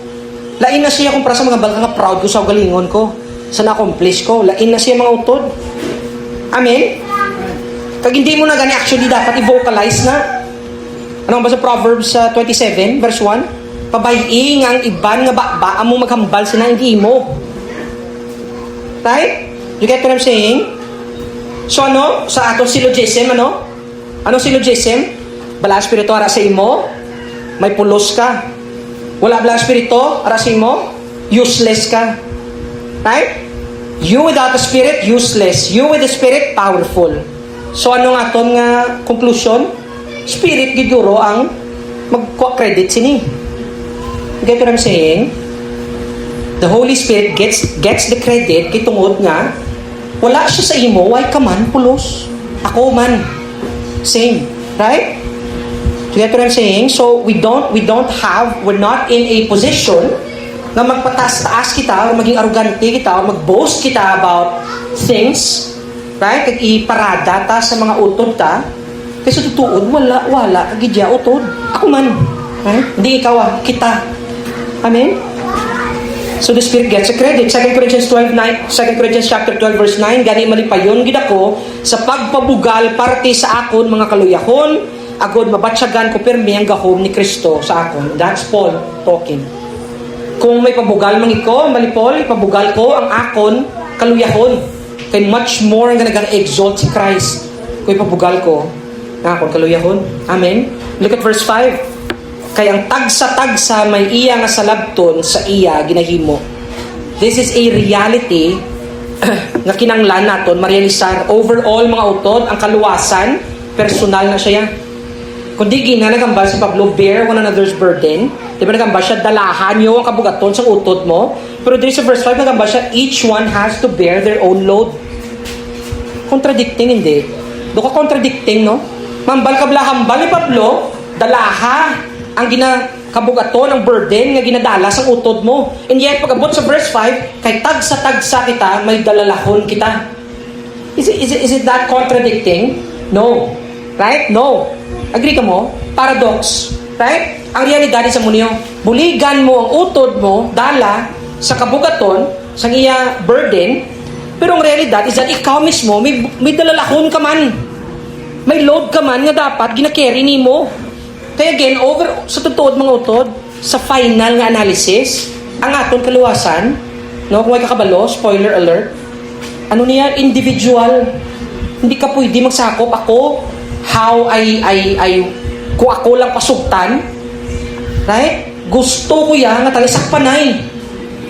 lain na siya kung para sa mga balka nga proud ko sa galingon ko, sa na-accomplish ko, lain na siya mga utod. Amen? Kag hindi mo na gani actually dapat i-vocalize na. Ano ba sa Proverbs 27 verse 1? Pabayi nga ang iban nga ba among maghambal sina hindi mo. Right? You get what I'm saying? So sa atong syllogism, Anong syllogism? Bala espiritu ara sa imo, may pulos ka. Wala bala espiritu ara sa imo, useless ka. Right? You without the spirit, useless. You with the spirit, powerful. So ano nga aton nga conclusion? Spirit giduro ang mag-credit sini. You get what I'm saying? The Holy Spirit gets the credit kay tungod nga wala siya sa imo, why ka man pulos. Ako man. Same, right? You get what I'm saying? So we're not in a position nga magpataas-taas kita, o maging arrogante kita, o mag-boast kita about things, right? Kag iparada ta sa mga utod ta, kasi tutuod, wala, agidya, utod. Ako man, right? Hindi ikaw, kita. Amen? So the Spirit gets a credit. 2 Corinthians chapter 12 verse 9, gani malipayon gid ako sa pagpabugal parte sa akon mga kaluyahon, agod mabatsyagan ko pirmi ang gahom ni Kristo sa akon. That's Paul talking. Kung may pabugal man iko, malipol, ipabugal ko ang akon kaluyahon. Kay much more ang nag-exalt si Christ. Kung ipabugal ko ang akon kaluyahon. Amen? Look at verse 5. Kaya ang tagsa-tagsa may iya nga salabton sa iya ginahimo. This is a reality nga kinanglan naton marealisar overall mga utod, ang kaluwasan, personal na siya. Kundi gina nagambal si Pablo, bear one another's burden. Di ba nagambal siya, dalahan nyo ang kabugaton sa utod mo. Pero dito sa verse 5 nagambal siya, each one has to bear their own load. Contradicting, hindi? Do ka contradicting, no? Mambal kablahambal ni Pablo, dalaha ang ginakabugaton, ang burden nga ginadala sa utod mo. And yet, pag abot sa verse 5, kay tagsa-tagsa kita, may dalalahon kita. Is it that contradicting? No. Right? No. Agree ka mo? Paradox. Right? Ang realidad sa munyo, buligan mo ang utod mo, dala sa kabugaton, sa iya burden, pero ang realidad is that ikaw mismo, may dalalahon ka man. May load ka man nga dapat ginakarry ni mo. Kaya again, sa totoo mga utod, sa final nga analysis, ang aton kaluwasan, no, kung may kakabalo, spoiler alert, ano niya, individual. Hindi ka pwede magsakop ako, how kung ako lang pasugtan, right? Gusto ko yan, nga talisak panay.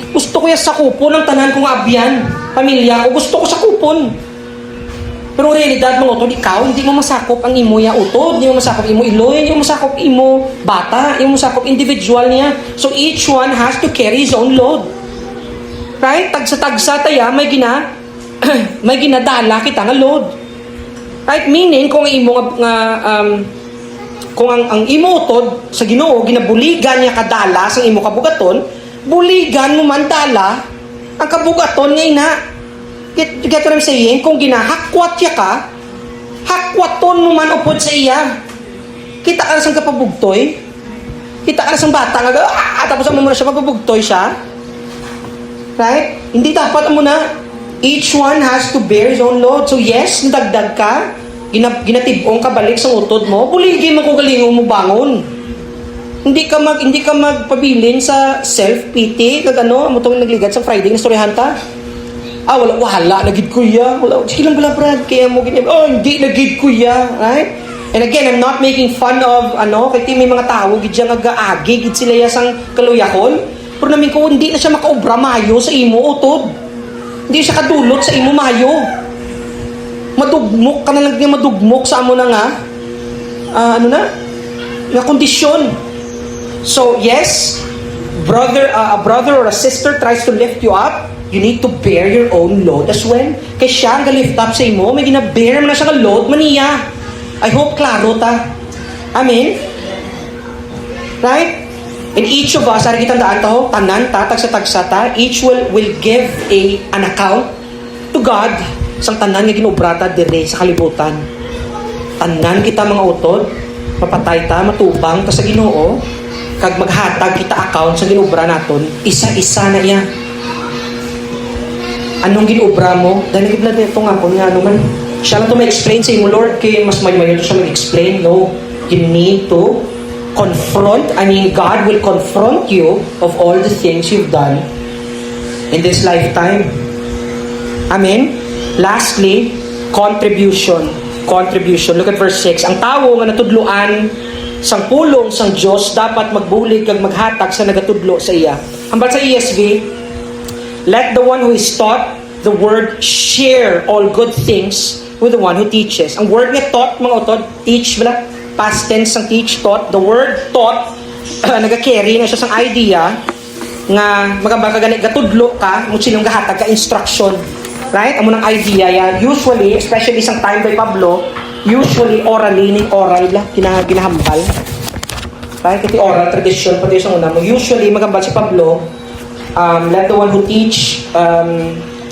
Gusto ko yan sakupon ng tanan kong abyan, pamilya ko, gusto ko sakupon. Pero realidad mga utod, ikaw, hindi mo masakop ang imo ya utod, hindi mo masakop imo iloy, hindi mo masakop imo bata, hindi mo masakop individual niya. So each one has to carry his own load. Right? Tagsa-tagsa taya, may ginadala kita nga load. Right? Meaning, kung ang imo utod sa Ginoo, ginabuligan niya kadala sa imo kabugaton, buligan mo man dala ang kabugaton nga ina. You get what I'm saying? Kung ginahakwat ya ka, hakwaton mo man upod sa iya. Kita ka na sang kapabugtoy. Kita ka na sang bata nga, tapos mo na siya, mapabugtoy siya. Right? Hindi dapat mo na, each one has to bear his own load. So yes, nadagdag ka, ginatibong ka balik sa utod mo, buligin mo kung galingon mo bangon. Hindi ka magpabilin sa self-pity, mo itong nagligad sa Friday na storyahan ta. Wala, nagid kuya. Wala, sige lang pala, Brad, kaya mo ganyan. Hindi, nagid kuya. Right? And again, I'm not making fun of, kaya may mga tao, gid siya nag-aagi, gid sila yasang kaluyahon. Pero namin ko, hindi na siya makaobra mayo sa imo, utod. Hindi siya kadulot sa imo mayo. Madugmok ka na lang niya, madugmok sa amo na nga. Na kondisyon. So, yes, a brother or a sister tries to lift you up, you need to bear your own load as well. Kaya siya ang lift up sa imo, may gina-bear mo na siya ng load, maniya. I hope klaro ta. Amen? Right? And each of us, ari kitang daan taho, tanan ta, tagsa-tagsa ta, each will give an account to God sa tanan nga ginubrata dire sa kalibutan. Tanan kita mga utod, mapatay ta, matubang ta sa Ginoo, kag maghatag kita account sa ginubra naton, isa-isa na iya. Anong ginubra mo? Dahil nagibla nito nga po nga naman. Siya lang ito ma-explain sa imo, Lord, kaya mas mayo siya mag-explain. No, you need to confront. God will confront you of all the things you've done in this lifetime. Amen? Lastly, contribution. Look at verse 6. Ang tao nga natudloan sang pulong sang Diyos dapat magbulig kag maghatag sa nagatudlo sa iya. Ambal sa ESV, let the one who is taught the word share all good things with the one who teaches. Ang word nga taught, mga utod, teach, wala, past tense ang teach, taught. The word taught, nag-carry na siya sang idea nga magamba ka ganit, gatudlo ka, mo sinong gahatag ka instruction. Right? Amo ng idea yan. Usually, especially sang time by Pablo, usually orally, ning oral la, kinahambal. Right? Kasi oral tradition, pati sa una mo. Usually, magambal si Pablo, let the one who teach,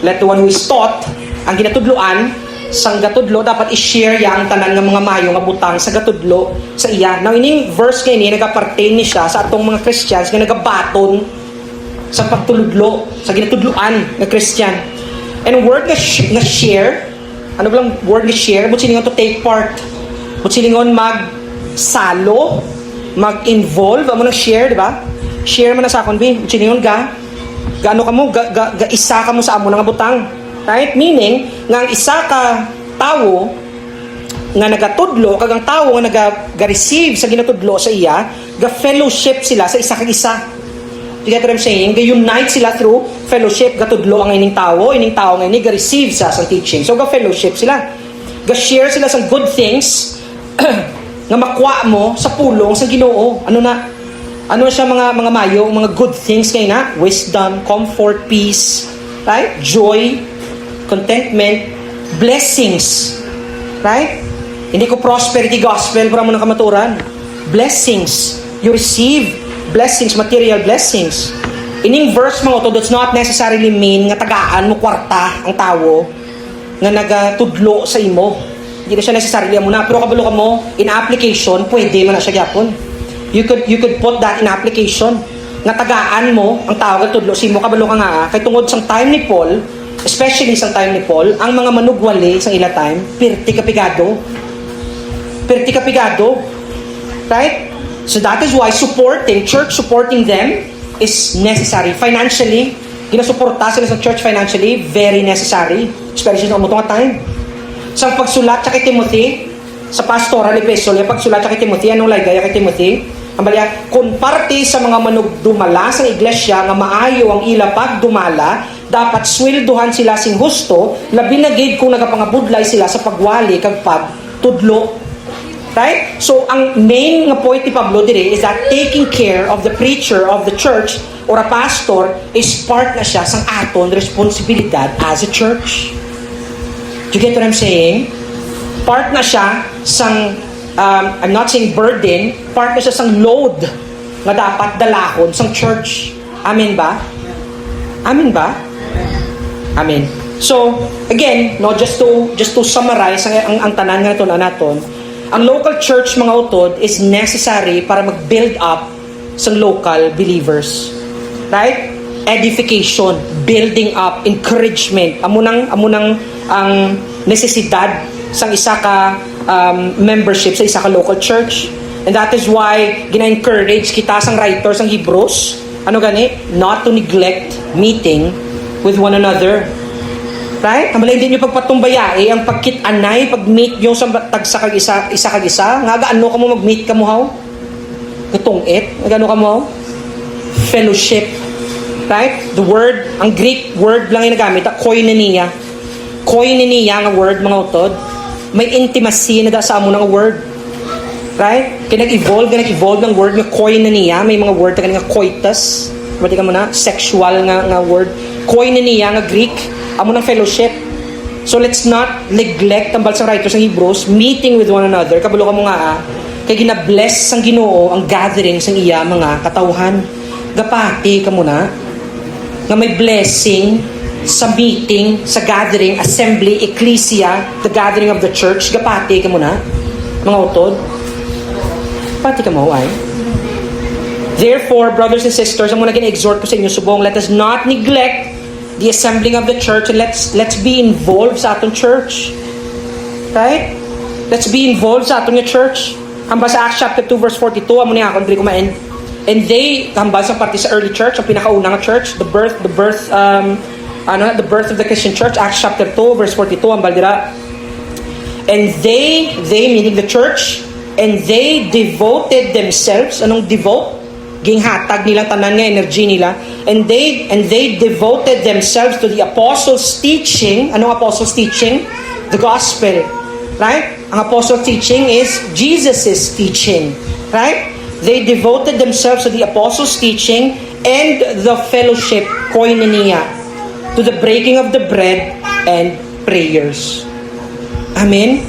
let the one who is taught, ang ginatudloan, sang gatudlo, dapat i-share ya ang tanan ng mga mayo nga butang sa gatudlo sa iya. Now, ining verse nga ini, nagapartain ni siya sa atong mga Christians nga nagabaton sa pagtuludlo, sa ginatudloan na Christian. And word nga share, ano ba lang word nga share? But silingon to take part. But silingon mag-salo, mag-involve, amo nang share, di ba? Share mo na sa akon, But silingon gaano ka mo, isa ka mo sa amo nga butang. Right? Meaning, nga ang isa ka tao nga nagatudlo, kag ang tao nga naga-receive sa ginatudlo sa iya, ga-fellowship sila sa isa kag isa. You get what I'm saying? Ga-unite sila through fellowship, gatudlo ang ining tao nga ini ga-receive sa teaching. So, ga-fellowship sila. Ga-share sila sa good things nga makuha mo sa pulong sa Ginoo. Ano siya mga mayo, mga good things kay na? Wisdom, comfort, peace, right? Joy, contentment, blessings, right? Hindi ko prosperity gospel para mo nang kamaturan. Blessings. You receive blessings, material blessings. Ining verse mga to does not necessarily mean nga tagaan mo kwarta ang tao nga nagatudlo sa imo. Hindi na siya necessarily mo na, pero kabalo ka mo in application, pwede man na siya gyapon. You could put that in application. Nga tagaan mo ang tao nga tudlo sa imo, kabalo ka nga kay tungod sang time ni Paul, especially sa time ni Paul, ang mga manugwali sa ila time, perti kapigado. Right? So that is why church supporting them is necessary. Financially, ginasuporta sila sa church financially, very necessary. Especially sa umutong time. Sa pagsulat sa kay Timothy, sa pastoral epistle, yung pagsulat sa kay Timothy, anong lagay kay Timothy? Ang balya, kung parte sa mga manugdumala sa iglesia nga maayo ang ila pagdumala, dapat sweldohan sila sing husto, labi na gid kung nagapangabudlay sila sa pagwali kag pagtudlo. Right? So, ang main nga point ni Pablo dire is that taking care of the preacher of the church or a pastor is part na siya sang aton responsibilidad as a church. Do you get what I'm saying? Part na siya sang I'm not saying burden, part na siya sang load nga dapat dalahon sang church. Amen ba? Amen ba? Amen. So, again, no, just to summarize ang tanan nga naton, ang local church mga utod is necessary para mag-build up sa local believers. Right? Edification, building up, encouragement. Amo nang ang necesidad sang isa ka membership sa isa ka local church. And that is why gina-encourage kita sang writers sang Hebrews, ano gani? Not to neglect meeting with one another. Right? Kamalay din yung pagpatumbaya ang pagkit-anay, pag-meet yung sa tagsa kag isa kag isa. Nga gaano ka mo mag-meet ka mo haw? Katungit. Gaano ka mo haw? Fellowship. Right? The word, ang Greek word lang yung nagamit, koinonia. Koinonia nga word mga utod. May intimacy na da sa amo ng word. Right? Kaya nag-evolve ng word nga koinonia. May mga word na nga coitus. Mati ka mo na, sexual nga word. Koinonia nga Greek. Amo ng fellowship. So let's not neglect ang balsang writers ng Hebrews, meeting with one another. Kabalo ka mo nga kay gina-bless sang Ginoo ang gathering sang iya mga katawhan. Gapati ka mo na nga may blessing sa meeting, sa gathering, assembly, ecclesia, the gathering of the church. Gapati ka mo na mga utod. Pati ka mo ay. Therefore, brothers and sisters, ang muna gina-exhort ko sa inyo subong, let us not neglect the assembling of the church, and let's be involved sa atong church. Right? Let's be involved sa atong church. Hamba sa Acts chapter 2 verse 42, amo niya ako diri kumain. And they hamba sa parte sa early church, ang pinakaunang church, the birth of the Christian church, Acts chapter 2 verse 42, hamba dira. And they meaning the church, and they devoted themselves, anong devote? Ginghatag nilang tanan nga energy nila, and they devoted themselves to the apostles' teaching. Anong apostles' teaching? The gospel. Right? Ang apostles' teaching is Jesus' teaching. Right? They devoted themselves to the apostles' teaching and the fellowship, koinonia, to the breaking of the bread and prayers. Amen?